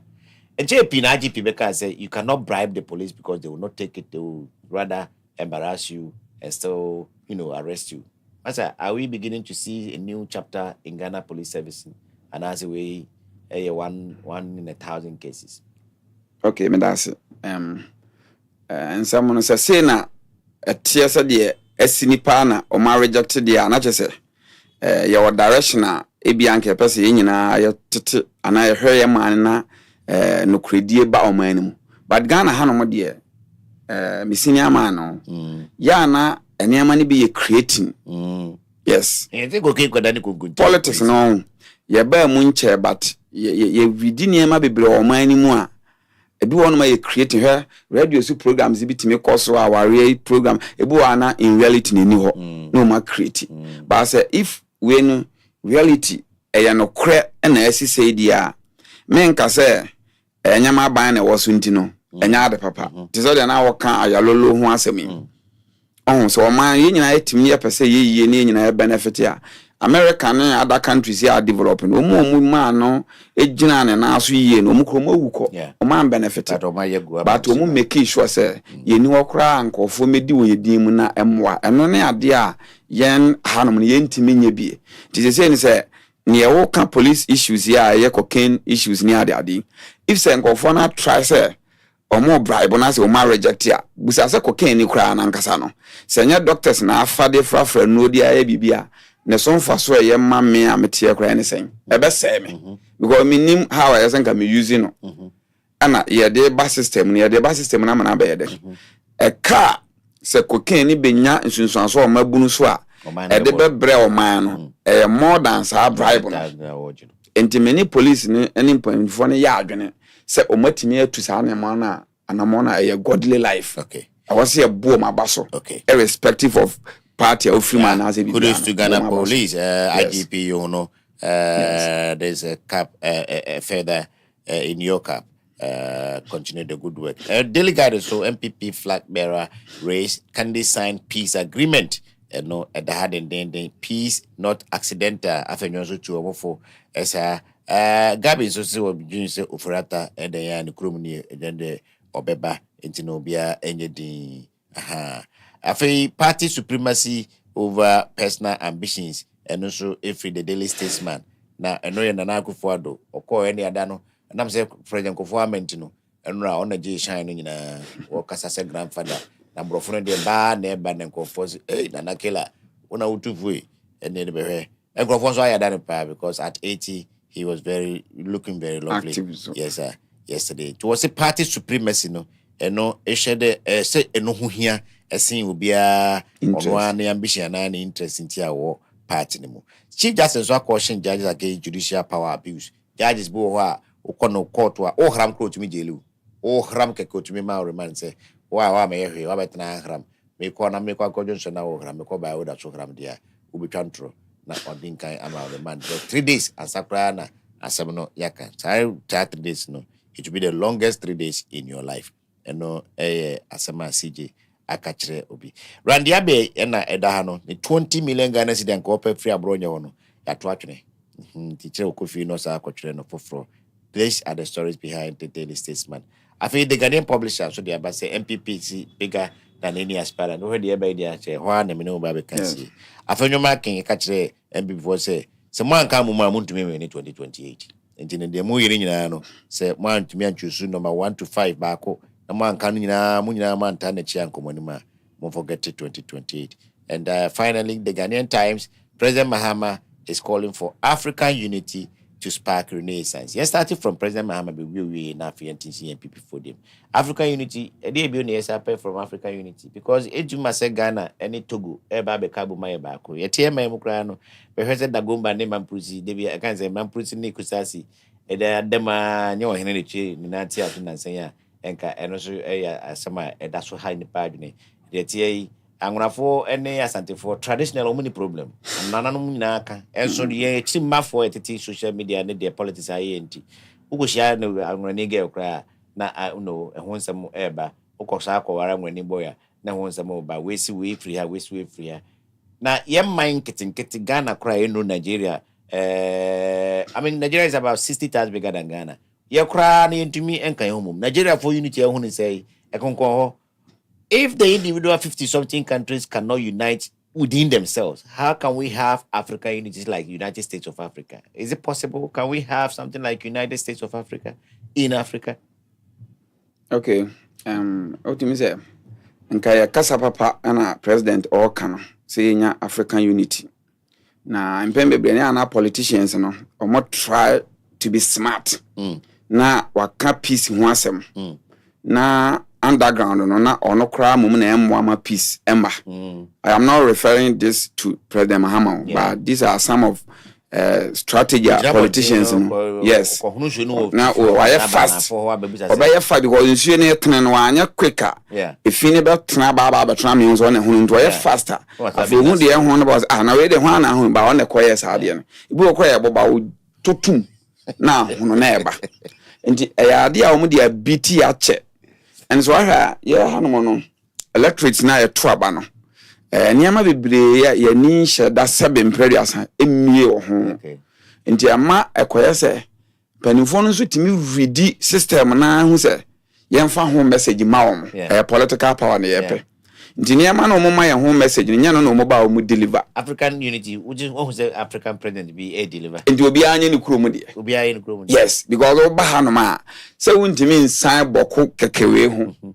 And JP and IGP because say you cannot bribe the police because they will not take it. They will rather embarrass you and still, arrest you. Are we beginning to see a new chapter in Ghana police service? And as a way, one in 1,000 cases. Okay, me that's it. And someone say na a tear said the esinipa na or ma rejected the anache your direction ebianke pese nyina ya tete ana ya hwe man na no kredie ba o man mu but Ghana hanom de me senior man no ya na enema ne be creating yes politics no ye ba mu nche but ye widi niema bebre o man mu a ebi wonu ma ye creating her radio su programs bi timi koso aware program ebi wana in reality ni ho no ma create but say if when reality no kre na esi say dia men ka say enyama ban na wo so ntino enya ade papa ti so dia na wo kan ayalolo ho asemi so o man ye nyina etimi ye pese ye ne nyina benefit ya America and other countries are developing. Omo man no ejina ne na so ye no mukromo wuko. O man benefit. But omo make sure say ye ni okra ankofo medi wo yedin mu na emwa. Eno ne ade a yen hanom ne yentimi nya bie. Ti say ni say ne wo ka police issues here ye cocaine issues ni ade. If say ankofo na try say omo bribe na say o ma reject ya. Busa say cocaine ni kra na nkasa no. Say nya doctors na afade frafra no dia ya bibia. Ne so mfa so ye ma me ametie kra ne sen e be se me because me nim how I sen ka me using no ana ye de ba system ne ye de ba system na mana be ye de e ka se cocaine ni benya nsunsuan so o mabunu so a e de be bre o man no e more than sa bribe no enti many police ni any point for ne ya adwene se o matimi atu sa na ma na anamo na e godly life okay I was here boom abaso okay irrespective of party of free man as a kudos to Ghana police yes. IGP yes. There's a cap further in your cap continue the good work delegate so MPP flag bearer race can they sign peace agreement no at the hard and then peace not accidental afenyo so to for esa Gabi so se obi say ofurata and then krom ni then the obeba intino bia enye din Afi party supremacy over personal ambitions and also every the daily statesman. Na eno ye nana Akufo-Addo oko any ada no nam say president Akufo-Addo no enra on na shine nyina wo kasa say grandfather na brofo no de ba na eba na nkofo nana killer una utufu ene de behwe nkofo so ayada ne pa because at 80 he was looking very lovely. Active, so. Yes sir. Yesterday it was a party supremacy no eno ehede say eno ho hia esin obia ono an ambition na interest in tia wo party ni mu Chief Justice so caution judges against judicial power abuse judges bo ho a ukono court wa o hram court mi jelu o hram ke court mi ma remand say wa me hwe wa betena hram me ko na me kwa godjon na o hram me ko ba o da so hram dia ubitwantro na odin kan ama remand 3 days asakra na asem no yaka 3 days no it will be the longest 3 days in your life eno asema CJ akachire obi Randy Abe na edaha no 20 million Ghana cedi ko pe free abro nya no ya to atwene teacher okofi no sa akotwere no foforo. These are the stories behind the daily statesman. I feel the Ghanaian publisher so they about say MPP bigger than any aspirant no dey by there say ho na me no ba be kan see afenyo makin akachire MPP for say mo anka mo ma ntumi me ni 2028 enti ne de mo yiri nyina no say mo antumi anchusu number 1 to 5 baako na mo anka no nyina mo nyina ma nta na chia nkomoni ma mo forget 2028 and finally the Ghanaian Times President Mahama is calling for African unity to spark renaissance. Yes, starting from President Mahama, we na FNTC and people for them. African unity, they be on the from African unity because ejuma se Ghana any Togo eba be kabu ma eba ko. Ye tie ma mu kra no. Be hwese da gomba ne mamprusi, de bi aka say mamprusi ne kusasi. E da dema nye ohene ne tue ni na tie ato nansan ya enka eno so asama e da so high ne pa adwene. De tie Angrafo ene asante for traditional omuni problem. Nana no nyina aka. Enso ye chimma for etiti social media ne de politics aye enti. Ugoshia no angrani girl kra na no ehun nsem eba. Ukosha akwara angrani boy na ehun nsem oba wesi we free ha wesi we free ha. Na ye mind kiti Ghana kra no Nigeria. I mean Nigeria is about 60 times bigger than Ghana. Ye kra na yentumi enka yomum. Nigeria for unity ehun say ekonkon. If the individual 50-something countries cannot unite within themselves, how can we have African unity like United States of Africa? Is it possible? Can we have something like United States of Africa in Africa? Okay. What you say? Nkaya kasa papa ana president or kano say nya African unity. Na mpembe brene ana politicians no omo try to be smart. Na waka peace ho asem. Na underground no na ono kra mum na emwa peace emba. I am not referring this to President Mahama, but these are some of strategy politicians. Yes. Now why fast? Obey fast because you need to know why quicker. If you never try baba tram means on a hund why faster. If you want the one was na we the one na ba on the quiet side. You go quiet about to now no neighbor. And the idea of the BT ache. And so no electric na e trouble no. Niama bebre ya ni hye da sebe mpere asa emie wo ho. Nti ama ekoye se panifo no so timi ready system na hu se yemfa ho message ma wo. Political power na yepe. Nti niama no mo ma ye ho message nya no mo ba wo deliver. African unity, would you who say African president be a deliver? Nti obi anya ni kuro mu de. Obi anya ni kuro mu. Yes, because oba ha no ma se wuntimi nsan boko kekewe ho.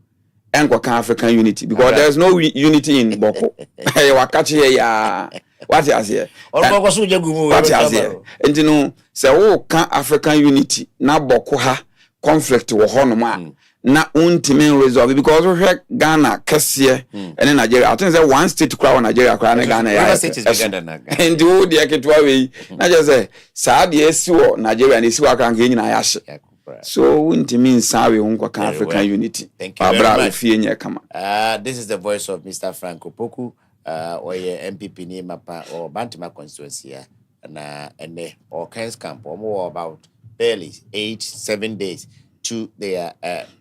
Enkoka African unity because there's no unity in Boko. Wakachi ya what you say? What you say? And you know, say oh can African unity na Boko ha conflict wo hono ma na untimi resolve because we Ghana kese and Nigeria. I think say one state crowd Nigeria crowd na Ghana ya. State is bigger than Ghana. And do the ketwa we na just say sa de esiwo Nigeria na esiwo aka nke nyina ya hye. So untimi nsawe unkoka African unity. Thank you very much. This is the voice of Mr. Frank Opoku, or MPP ni mapa or Bantima constituency na ene or Kens camp or more about barely 7 days to their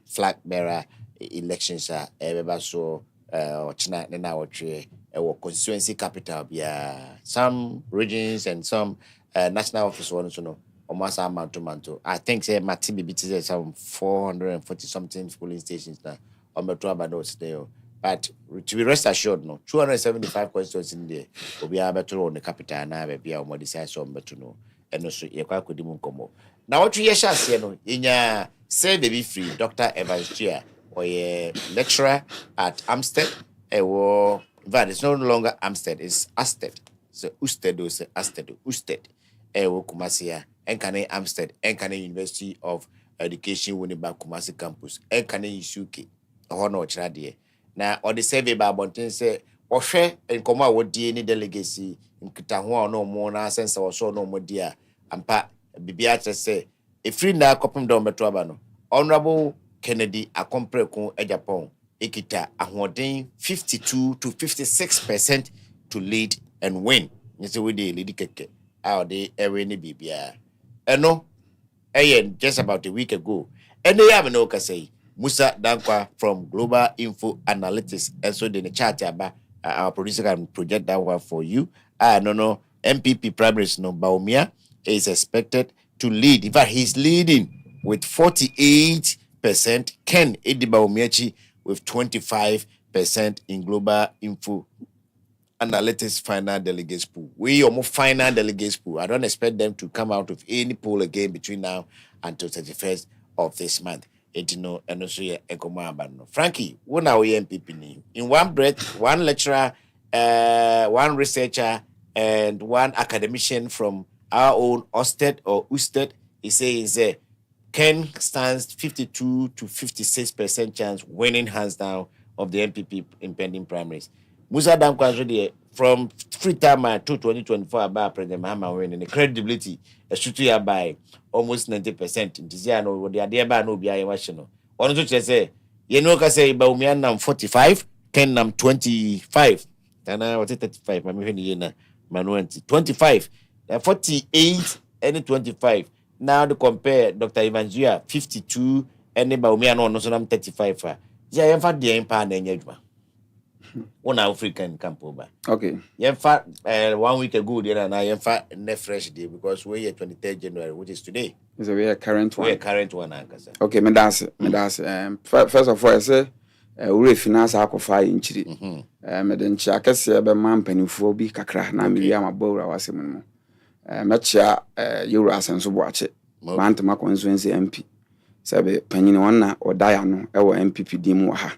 flag bearer elections so China na watche constituency capital some regions and some national office ones no almost manto. I think say Matibi BT some 440 something polling stations now on Metro Bados there. But to be rest assured, no 275 constituencies in there will be able to on the capital now be our decide some but to know and also you quite could come. Now what you shall say no in your say baby free Dr. Evans Chia or a lecturer at Amstead but it's no longer Amstead, it's Asted. So Usted or say Asted Usted Kumasia Enkane Amstead, Enkane University of Education Winneba Kumasi campus, Enkane Isuke, Hono Chradie. Now, or the survey by Bontin say, or share and come out with DNA delegacy in Kitahua no more nonsense or so no more dear. And Pat Bibiata say, a free na copum down Betrabano. Honorable Kennedy, a compre a Japan, Ekita, a hoarding 52 to 56% to lead and win. Yes, we did Lady Keke. How they ever BBR. And no, just about a week ago. And they have no say. Musa Dankwa from Global Info Analytics. And so the chat about our producer can project that one for you. No, MPP primaries no Baumia is expected to lead. In fact, he's leading with 48%. Ken Edi Baumiachi with 25% in Global Info Analytics final delegates pool. We almost final delegates pool. I don't expect them to come out of any poll again between now until 31st of this month. And also Frankie, what are we MPP? In one breath, one lecturer, one researcher, and one academician from our own Osted or Usted, he says Ken stands 52 to 56% chance winning hands down of the MPP impending primaries. Musa Dankwa already from free time to 2024 about President Mahama winning the credibility should by almost 90%. Tiziano, the idea by no be I watching. On to say, you know, say Baumian 45, Ken nam 25. Tana what 35? My me na Manuanti 25. 48 and 25. Now to compare Dr. Evangelia 52 and Baumia no so nam 35. Yeah, I'm for the empire na nyadwa. One African camp over. Okay. In fact, 1 week ago, then and I am fat ne fresh day because we're here 23rd January, which is today. It's a very current one. We're current one, Ankasa. Okay, me that's first of all, I say we finance akofa inchiri. Me den chia kese be man panifo bi kakra na me ya mabawra wasem no. Me chia yura asenso boache. Bant ma constituency MP. Sabe panyine wona odaya no e wo MPP dim wa ha.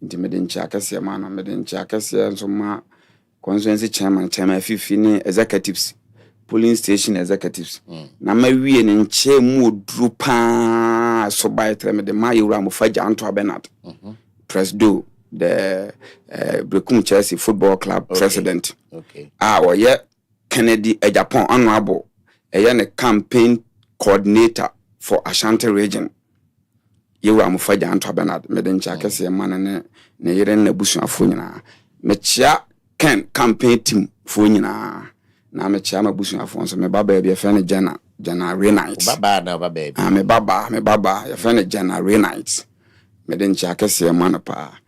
Nti me den chia kese ma no me den chia kese nso ma constituency chairman fifi ne executives. Polling station executives na mawie ne nche mu odru pa so by treme de mayura mo faja anto abenat presdo the Brekum Chelsea Football Club president oye Kennedy Japan honorable ne campaign coordinator for Ashanti region yura mo faja anto abenat me de ncha kese man ne yere na busuafo nyina me chia Ken campaign team fo nyina na me chia ma busuafo nso me baba be fe ne Jana Renite Baba na baba baby. me baba ye fe ne Jana Renite me den chia kese man pa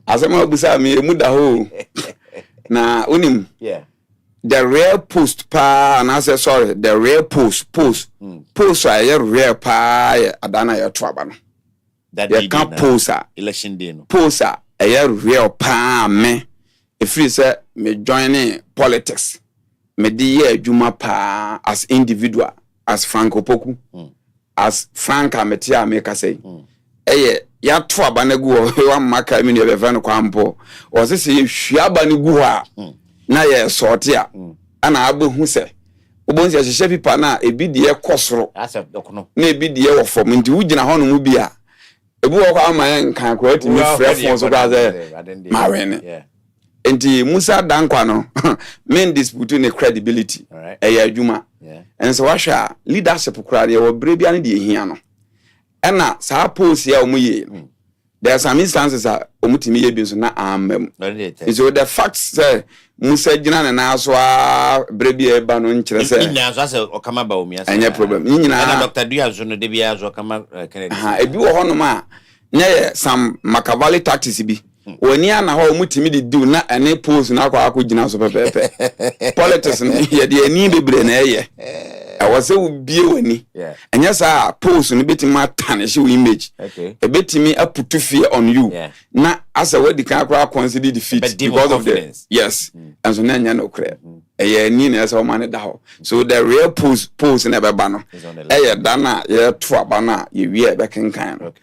asema busa me emu da ho na unim the rare post pa na say sorry the rare post I rare pa adana ya to aba no That ye can post election day no post rare pa me if you say me joining politics me di ye adwuma pa as individual as Franco Poku as Frank Ametia make say ya to aba na gu wa maka mi ne be fa no kwampo o se se hwia aba ne gu ha na ye sorte a ana abehu se obonzi ahye pipa na ebi de ye kosoro asa dokono na ebi de ye wo fom nti wugina ho no mu bia ebu wo kwa ama ye nkan kwati mi frɛ fon so kwa ze ma wene enti Musa Dankwa no main dispute ne credibility ya adwuma and so wahwa leadership kura de wo bre bia ne de ehia no ena sa pose ya omuye there are some instances omutimi ye bi so na amam so the facts say Musa gina na so bre bia ba no nkire say nyina so ase okama ba omi ase any problem nyina na Dr. Duazo no de bia zo okama Kennedy ebi wo hono ma nye some Machiavelli tactics bi oni ana ho omutimi de do na ene pose na akwa gina so pepepe politics ye de ani bebre na eye awase ubie wani enya sa pose no betimi atane hye image ebetimi aputu fear on you na asa wadi kan akwa consider defeat because of the yes and so na nya no kre eye ni na asa o man da ho so the real pose na beba no eye da na ye to aba na ye wie be kenkan no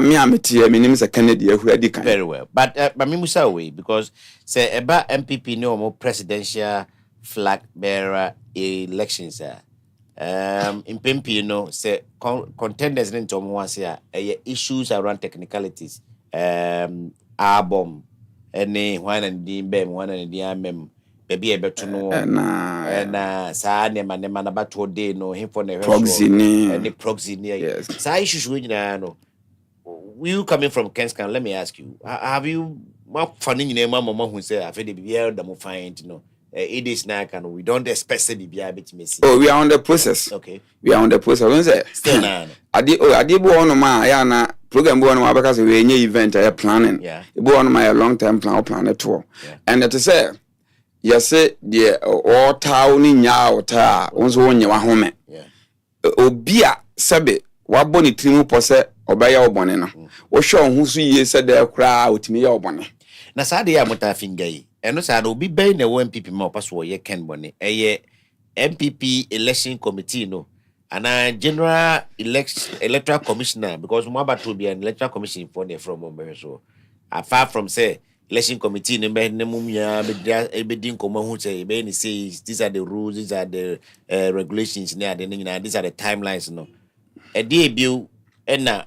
me ametie minim se Kennedy ahuradi kan very well but me musa away because say eba MPP no more presidential flag bearer elections in PMP say contenders in to mo say issues around technicalities album any one and the bem one and the amem baby e beto no na sa ne ma na bato dey no him for the proxy ni yes sa issues we nyina no you coming from Kenskan, let me ask you, have you funding in a mama who say, I've had the more find, it is now, and we don't expect to be able to miss. Oh, we are on the process. Okay. We are on the process. Still now. I did one my yana program one because we any event I planning. Yeah. It one my long term plan tour. And that is say, yes, the all town in ya ta, also on your home. Yeah. Obia sabe, what bonny trimu pose. Obaya obone no wo hwe hu so yie se da kra otimi ya obone na saade ya mota finga yi eno saade obi ben na wo MPP ma opaso ye Ken bone eye MPP election committee no ana general electoral commissioner because mo about to be an electoral commission for the from so apart from say election committee ne be ne mumya be din komo hu say be ni say these are the rules, these are the regulations ne ade nyina, these are the timelines no e dey biu ena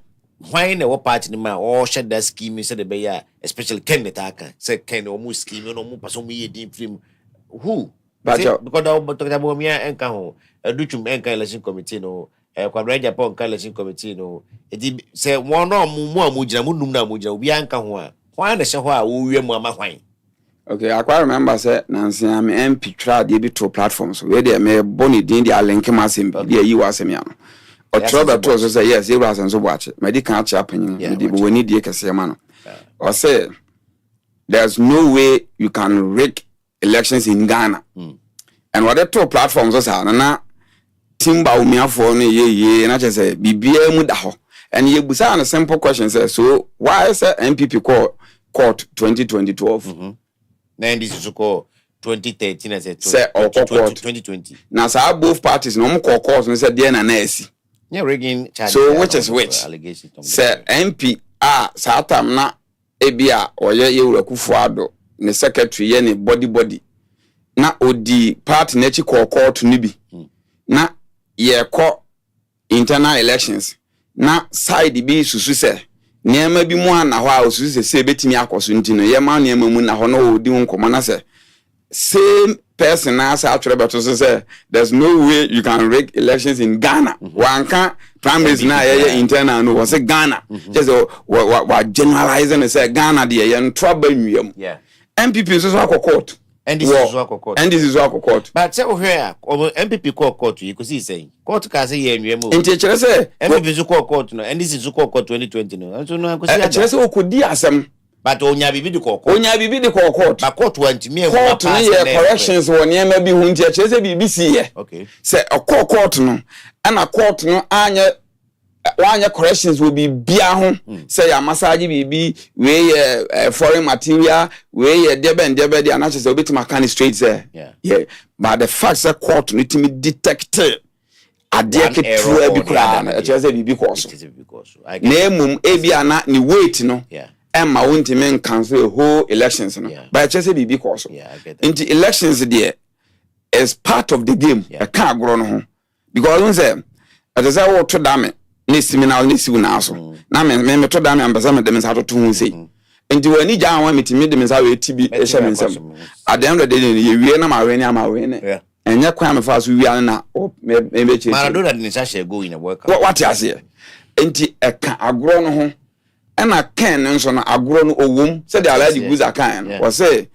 why na what party ma or shed that scheme said the beya especially Ken Netaka say Ken almost scheme no mo person me din film who because that boy me enka ho educhum enka election committee no Kwabra Japan election committee no e say one no mu amujira mu num na amujira obi anka ho a Why the shahwa we mama wine? Okay, I quite remember say Nancy am MP try dey be to platforms where they may boni din dey link masim dey yi wasem ya no. O trouble to so say yes, you was so watch. Me di kan cha panyin, me di we need dey kese ma no. Or say there's no way you can rig elections in Ghana. And what the two platforms was na timba umiafo no ye na che say bibia mu da ho. And you busa a simple question say so why is MPP court 2012? Then this is called 2013 as a 2020. Now, so both parties no more court and said there na esi. Yeah, rigging charges. So which is which? Say MP satam na ebia oye Kufuado ne secretary ye ne body na odi party na chi court ni bi. Na ye ko internal elections na side bi susu se niema bi mu ana ho a osusu se betimi akoso ntino ye ma niema mu na ho no odi nkomo na se same person as atwere beto so say there's no way you can rig elections in Ghana. One can primaries na ye internal no was Ghana. Just what generalizing say Ghana dey ye trouble nwiem. Yeah. MPP so court. And this is what court. And this is what court. But say here MPP court you could see saying court ka say ye nwiem. Nti chere say MPP so court no and this is court 2020 no. So no I could see chere say okodi asem. But onya bibi di court. Onya bibi di court. But court want me court no ye corrections won ye ma bi hu nti chere say bibi si ye. Okay. Say court no and a court no anya corrections will be bia ho say ya massage bibi we foreign material we debe dey na say obitima can straight say. Yeah. But the fact say court no timi detect ade ke true bi kura na chere say bibi ko so. Na emum ebia na ni wait no. Yeah. Emma won't even cancel a whole elections, no? But I just say be also. Yeah, I get that. Into elections there is part of the game. I can't grow no. Because when say as I walk to dame, seminal now so. Now me to dame ambassador them how to say. Into when you want me to meet them how TB at the end of the day you na ma win. Yeah. And ya kwame fast we are na maybe change. Maradona didn't actually go in a work. What you say? Into a can agro no ho. And I can nso no agro no owum said the already goods akan was say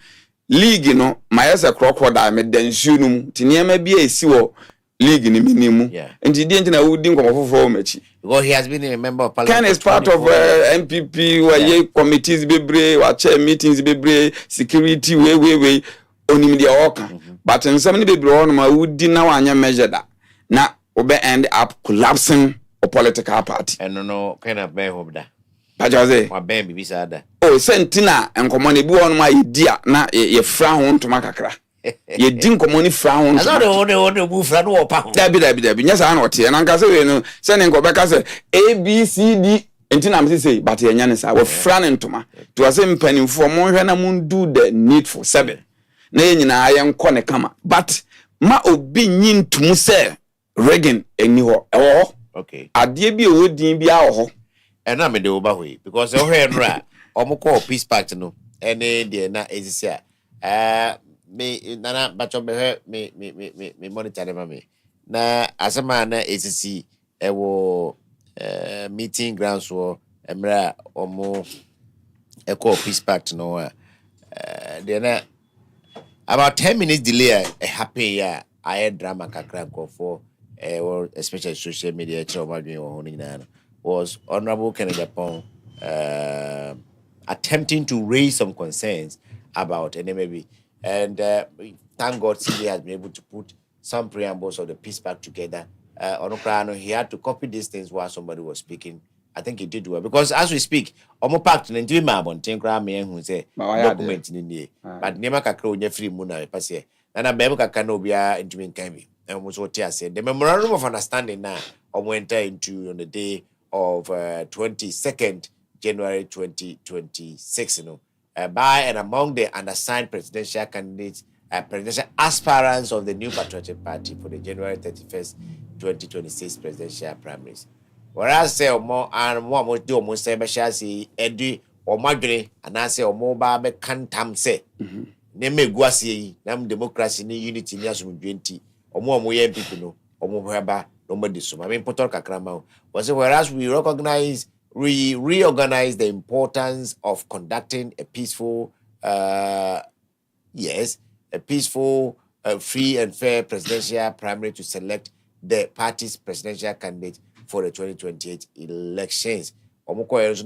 league no my as a crocodile me dansu no tinema bi esi wo league ni minimu and the na wudi nkomo foforo machi because he has been a member of parliament. Ken is part of MPP where ye committees bebre wa chair meetings bebre security we onim dia oka but in some bebre on ma wudi na wanya measure that na obe end up collapsing a political party and no kind of be hope that Pajaze wa ben bibi sada oh sentina enkomo ne bi wonu ma yedia na ye fra ho ntoma kakra ye di nkomo ni fra ho ntoma aso bu fra no opa ho dabi nya sa na ote na nka se we no se ne nkobe ka se ABCD entina am say but ye nya ne sa we fra ne ntoma to ase mpanimfo mo hwe na mun do the needful 7 na ye nyina ye nko ne kama but ma obi nyi ntum se Reagan eni ho ewo okay ade bi odin bi a ho and na me de oba hoyi because o he nra omukọ peace pact no ene de na ezisi a me nana bacho be me monitor dem me na asema na ezisi ewo meeting grounds wo emra omo eko peace pact no de na about 10 minutes delay a happy I drama kakra for especially social media choma dwen wo hono nyina was Honorable Kennedy Pong attempting to raise some concerns about NMB. And thank God CJ has been able to put some preambles of the peace pact together. On he had to copy these things while somebody was speaking. I think he did well. Because as we speak, Omo Pact and Jimmy Mabon, Tinkra me who say document in the but Nema Kakro, Jeffrey Muna, Passe, and a Bebka Canobia into Kami. And was what I said. The memorandum of understanding now went into on the day of 22nd January 2026, by and among the undersigned presidential candidates, presidential aspirants of the New Patriotic Party for the January 31st, 2026 presidential primaries. Whereas say more and more do almost say Bashasi Eddie or Madre, and I say or more barbe cantam say, name guasi, nam democracy, ni unity, ni asum 20, or more people no, or more whereby nobody so. I mean, Potoka Krama was it whereas we recognize we reorganize the importance of conducting a peaceful, a peaceful, free and fair presidential primary to select the party's presidential candidate for the 2028 elections. Committed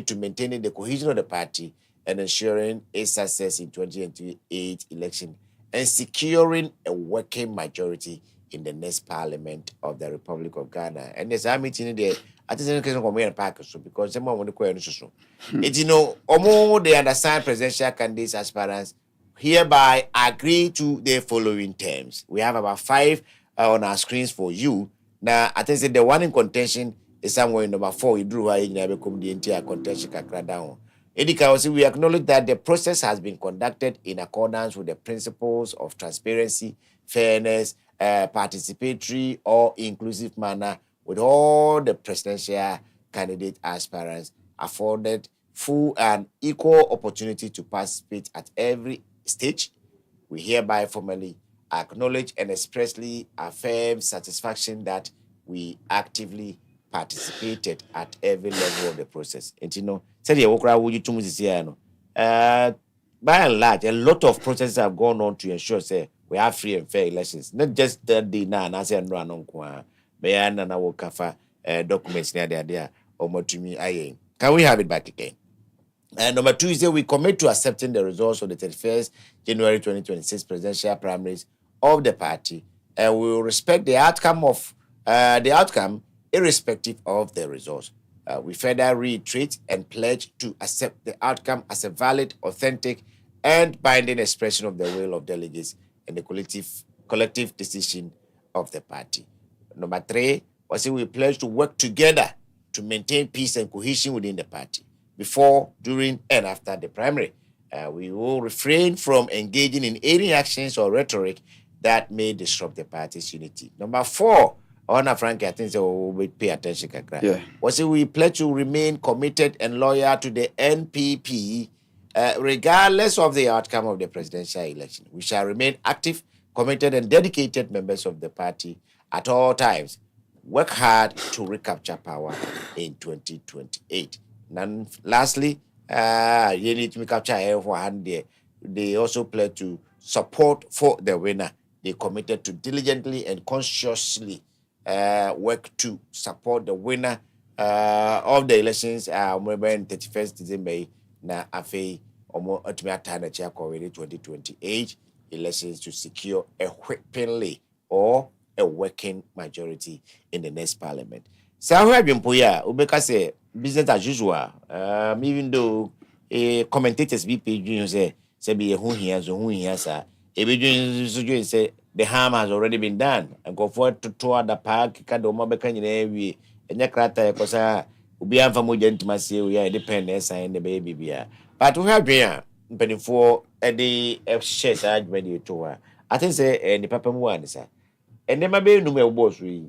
to maintaining the cohesion of the party and ensuring its success in 2028 election and securing a working majority in the next parliament of the Republic of Ghana. And there's a meeting there. I think because someone want to query so. It's they understand presidential candidates aspirants hereby agree to the following terms. We have about 5 on our screens for you. Now, I think the one in contention is somewhere in number 4. You drew the entire contention down. We acknowledge that the process has been conducted in accordance with the principles of transparency, fairness, participatory or inclusive manner, with all the presidential candidate aspirants afforded full and equal opportunity to participate at every stage. We hereby formally acknowledge and expressly affirm satisfaction that we actively participated at every level of the process. And by and large, a lot of processes have gone on to ensure we have free and fair elections. Not just that day now, I say no documents there Can we have it back again? And number 2 is that we commit to accepting the results of the 31st January 2026 presidential primaries of the party, and we will respect the outcome irrespective of the results. We further reiterate and pledge to accept the outcome as a valid, authentic, and binding expression of the will of delegates and the collective decision of the party. Number 3 was we pledge to work together to maintain peace and cohesion within the party before, during, and after the primary. We will refrain from engaging in any actions or rhetoric that may disrupt the party's unity. Number 4, Frank, I think we pay attention. We pledge to remain committed and loyal to the NPP, regardless of the outcome of the presidential election. We shall remain active, committed, and dedicated members of the party at all times. Work hard to recapture power in 2028. And lastly, you need to capture for hand there. They also pledge to support for the winner. They committed to diligently and consciously work to support the winner of the elections on 31st December na afe omo atumi na chia 2028 elections to secure a whippingly or a working majority in the next parliament. So how been poya ubeka say business as usual. Even though commentators be page say be who here sir. Ebi say the harm has already been done and go forward to tour the park kado mabeka nyina wi enya krata ekosa obi amfa mo gentuma say we are independence and the baby bia. But we have been for the shares argument to I think say the papa mu one sir. And then maybe no me boss we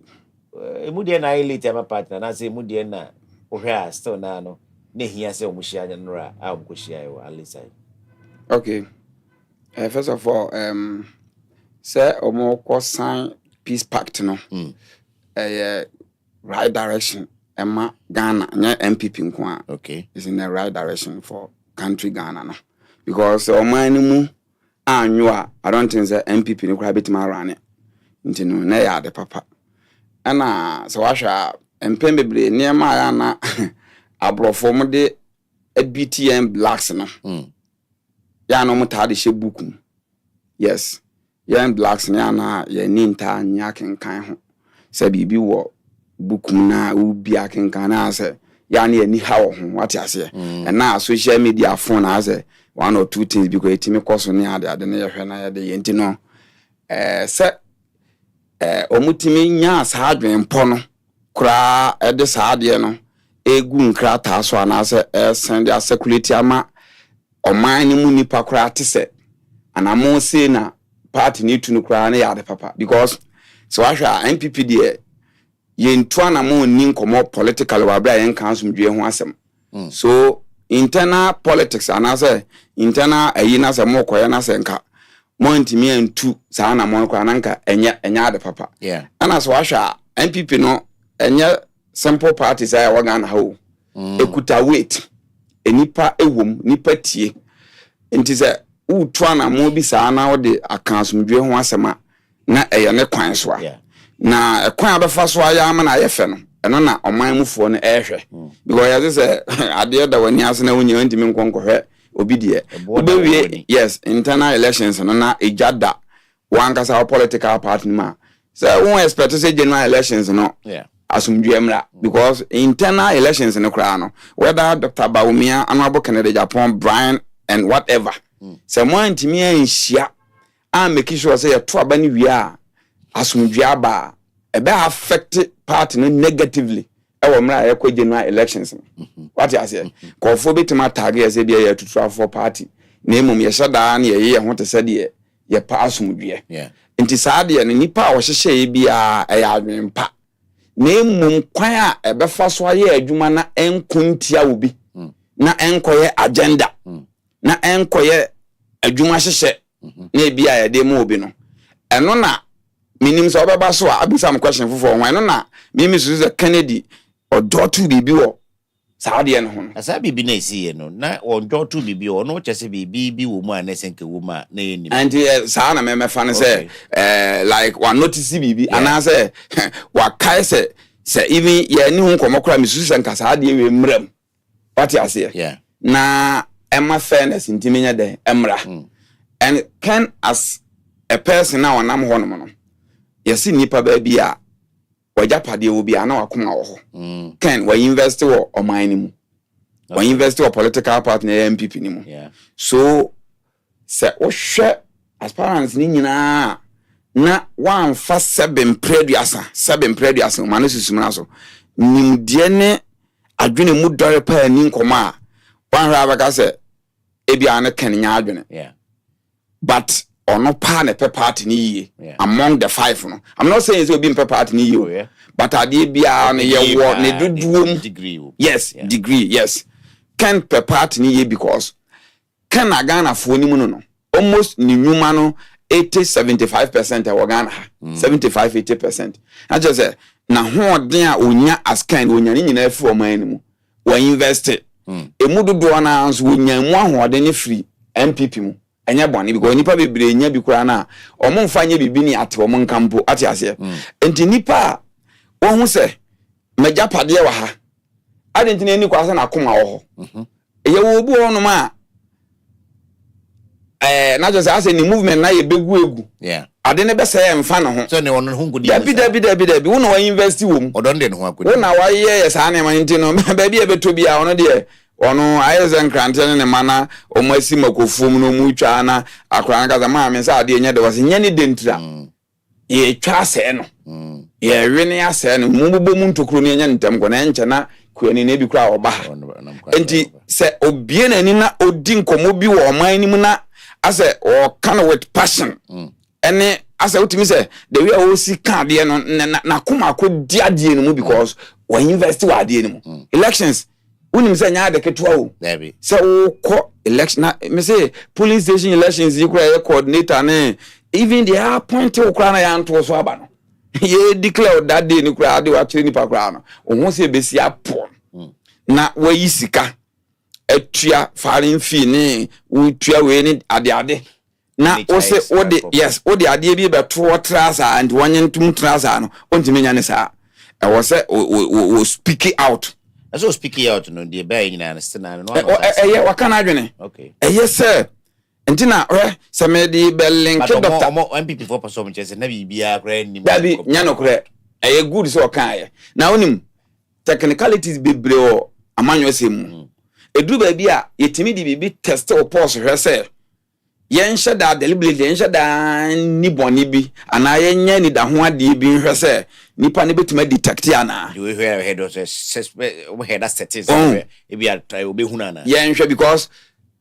emudie na elite ama partner na say emudie na ohwe still na no na hia say omuhia nra a omkohia yo alisa. Okay. First of all, say omo sign peace pact no. Right direction. Emma Ghana, MPP nkwa. Okay. Is in the right direction for country Ghana no. Because omanimu anwa I don't think say MPP no kwa betima run it. Nti no na ya de papa. Ana so wahwa empem bebre niema ya na abrofo mo de BTM blacks no. Ya no mutade she buku. Yes. Yan blacks na na ya ninta nya kenkan ho. Se bibi wo buku na ubi akenkan na se ya na ni ha wo ho what ase. And na social media phone as one or two things because etimi koso ni ade na ye hwe na ye de yenti no. Se omutimi nya sa adwen mpo no kura ede sa ade no egu nkra ta so anase send a circulate ama oman ni mu nipa kura tese anamo se na party ni tunu kura na ya de papa because so ahwa NPP de yentu anamo ni nkomo political wa bra yen kan somdwe ho asem so internal politics anase internal ayina se mo koye na se nka montimi antu sa na mo kura nanka enya de papa yeah ana so ahwa NPP no enya simple parties I wagan ho. Ekuta weight. Enipa ewom, nipa tie. Nti se utwana mo bi saa na wo de akansomdwe ho asema na eye ne kwan so a. Na kwan abefa so aya ama na yefe no. Eno na oman mufo no ehwe. Because as say ade da wani ase na wonya ntimi nkonkohwe obi de. Obewie yes, internal elections no na ejada wankasa political party ma. So won expect to say general elections no. Asumdwe because internal elections no kra no whether Dr. Bawumia Honorable Kennedy Japan Brian and whatever so mo antimi anhia am make sure say to aba ni wi a asumdwe aba e be affect party no negatively e wo mra yakwa general elections what you say kofo betima target say dey tutu for party na emum ye shada na ye ho te say dey ye pa asumdwe nti saa dey ne nipa a wo hyehye bia e ya adwempa na emum kwan a ebefa so aye adwuma na enkuntia obi na enkoye agenda na enkoye adwuma hyehye na ebia ye de mu obi no eno na minim so obeba so abisam question fofo wan eno na mimi so ze Kennedy odotu bibi wo saade no ho no asa bibi na esi no na odotu bibi wo no chese bibi wo mu anesenke wo ma na yenim and saa na me fa ne say like one notice bibi ana say wa kai say even ye ni hu komokora misusu se nka saade we mram what you say na emma fairness intimenya den emra and can as a person now onam ho no no yesi nipa ba bia wajapade wo bia na wakoma wo ho can we invest wo oman ni mu we invest wo political partner MPP ni mu so se wo hwe aspirants ni nyina na wan fa seven preduasa manu susumna so nimdie ne adwene mu dore pa ni nkoma wan hwa baka se ebia na kan nya adwene but ono pa ne pe party ni ye among the five no I'm not saying it's will be pe party ni ye but ade bia na ye wo ne duduom degree degree yes can pe party ni ye because can agana fo ni mu no almost ni nyuma no 80-75% e Ghana 75-80%. I just say na ho den a onya as kind onya ni nyina afi o man ni mu wa invest emu dodo na anso onya mu ahoden ni free MPP mu enya boni because nipa bebre nya bi kura na o mo mfa nya bibi ni ate o mo nkampo ate ase enti nipa wo hu se magyapade wa ha adentina ni kwasa na akoma wo ho ye wo obu ho no ma na just say ni movement na ye begu egu ade ne be say emfa na ho so ne wono hungudi dabi wo no wa invest wo mu odon de no akudi wo na wa ye sa na ma nti no ba bia beto bia ono de ono ayezen krante ne mana o masi makofum no mu twa na akora na kaza ma me sa ade nya de wase nya ni dentira ye twa se no ye wene ase no mu bobo mu ntokro ne nya ntam ko na enche na kuani ne bi kura oba enti se obie na ni na odi nkomo bi wo man ni mu na ase o kind with passion ene ase utimi se the way o si kan de no na kuma ko di ade no mu because we invest wa ade no mu elections unim se nya de ketwa o se o ko election na me say police station elections you kura coordinator na even the appoint o kura na ya nto so aba no ye declare that day ni kura ade wa kire ni pa kura no o ho se besi apo na wa yisika etua farin fi ni utua we ni ade na o se o de yes o de ade bi be to trasa and wonye ntum trasa no ontimi nya ne sa e wo se o speak out as o speak out no de be nyina na stina no ye waka na adwene okay yes sir ntina se me di belling ke doctor mo MPP for person chese na bibia kra ni dabi nya no kra good so o kan ye na onim technicalities bebre o amanyo semu edu ba bi a yetimi di bibi test o pulse hwese yen shada deliberately yen shada ni boni bi ana yen nya ni da ho ade bi hwese nipa ne betuma detect ana you hear head of suspect we head that settings e bi a try obehuna na yen hwe because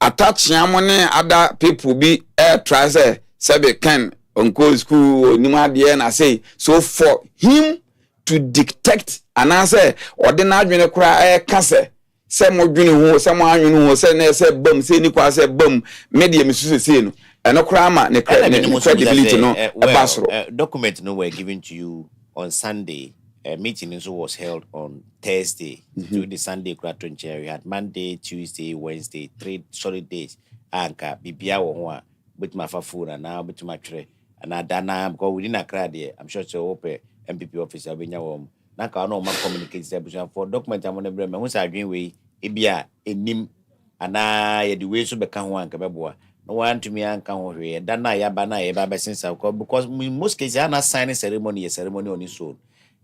attach amone other people be try say sebe can on go school ni ma de na say so for him to detect ana say ordinary adwene kura kase se mo dwene ho se mo anwene ho se na se bam se ni kwa se bam media misusu se no eno kura ma ne credibility no basoro document no were given to you on Sunday meeting also was held on Thursday. So the Sunday, we had Monday, Tuesday, Wednesday, 3 solid days. Anka, Bibia or with my phone and now with my tray. And I done because within a crowd here. I'm sure to open MPP office. I've been home. Now, I know my communication for document. I'm on the brain. Once I agree with Ibia, a nim, and I the way so become one Kababua. No one to me and come here. Dana Yabana, Yabba since I call because in most cases, I'm not signing ceremony, a ceremony on his own.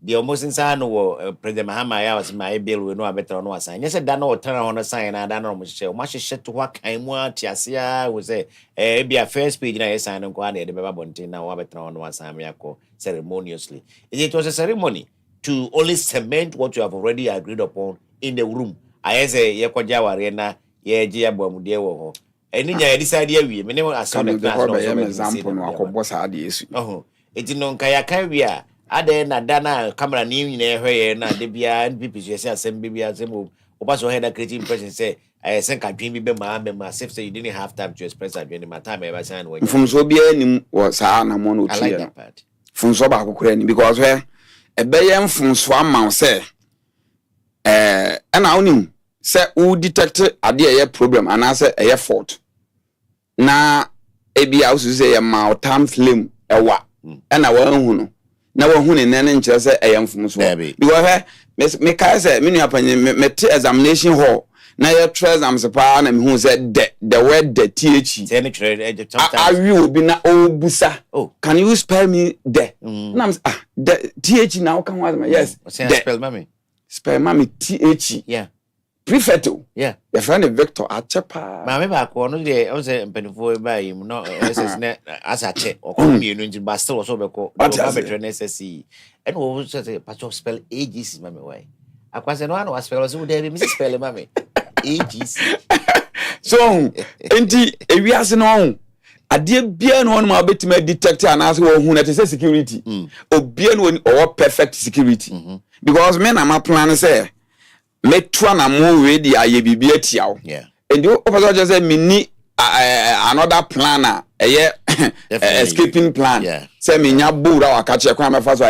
The almost inside no President Mahama was my bill will know better on what sign. Yes, I don't know turn on a sign. I don't know much shit to what kind more Tiasia was a be a first page in a sign and go on the Babontin now better on one sign ceremoniously. It was a ceremony to only cement what you have already agreed upon in the room. I say Yakojawa Arena, Gia Bomudewo. And in your decide here, we may never assume the class example. No, boss had the issue. Oh, it's no Kayakavia. Ade na dana camera ni nyina hwe na de bia npp say asem bia asem obaso head creative impression say I send kadwin bi be ma say you didn't have time to express adwin ma time ever sign when from so bia nim was na mo no tie no from so ba kokora ni because where e be yem from so amount say na onim say who detect ade ye problem and say e fault na e bia also say ma time flame ewa na wa hu no na wa hu ne nene nkyere say eyam fum so because me kai say me nua panye me te examination hall na ye try exams pa na me hu say the word the th say ne try are you obi na obusa can you spell me the na the th now can what yes spell mami th yeah prefect yeah your friend Victor achepa ma me ba ko no de o say mpenifo ba yi no ss ne asache o ko mi enu nti ba still so be ko ba betre na ss and wo say patch spell agc ma me why akwase no ana spell so de me spell ma me agc so enti ewiase no ade bia no ma betima detect anase wo hu na te say security obia no o perfect security because men am plan say metwa na mo ready aye bibia tiawo yeah and you opposite say me ni another planner escaping plan yeah say me nya bura waka che kwa me fa so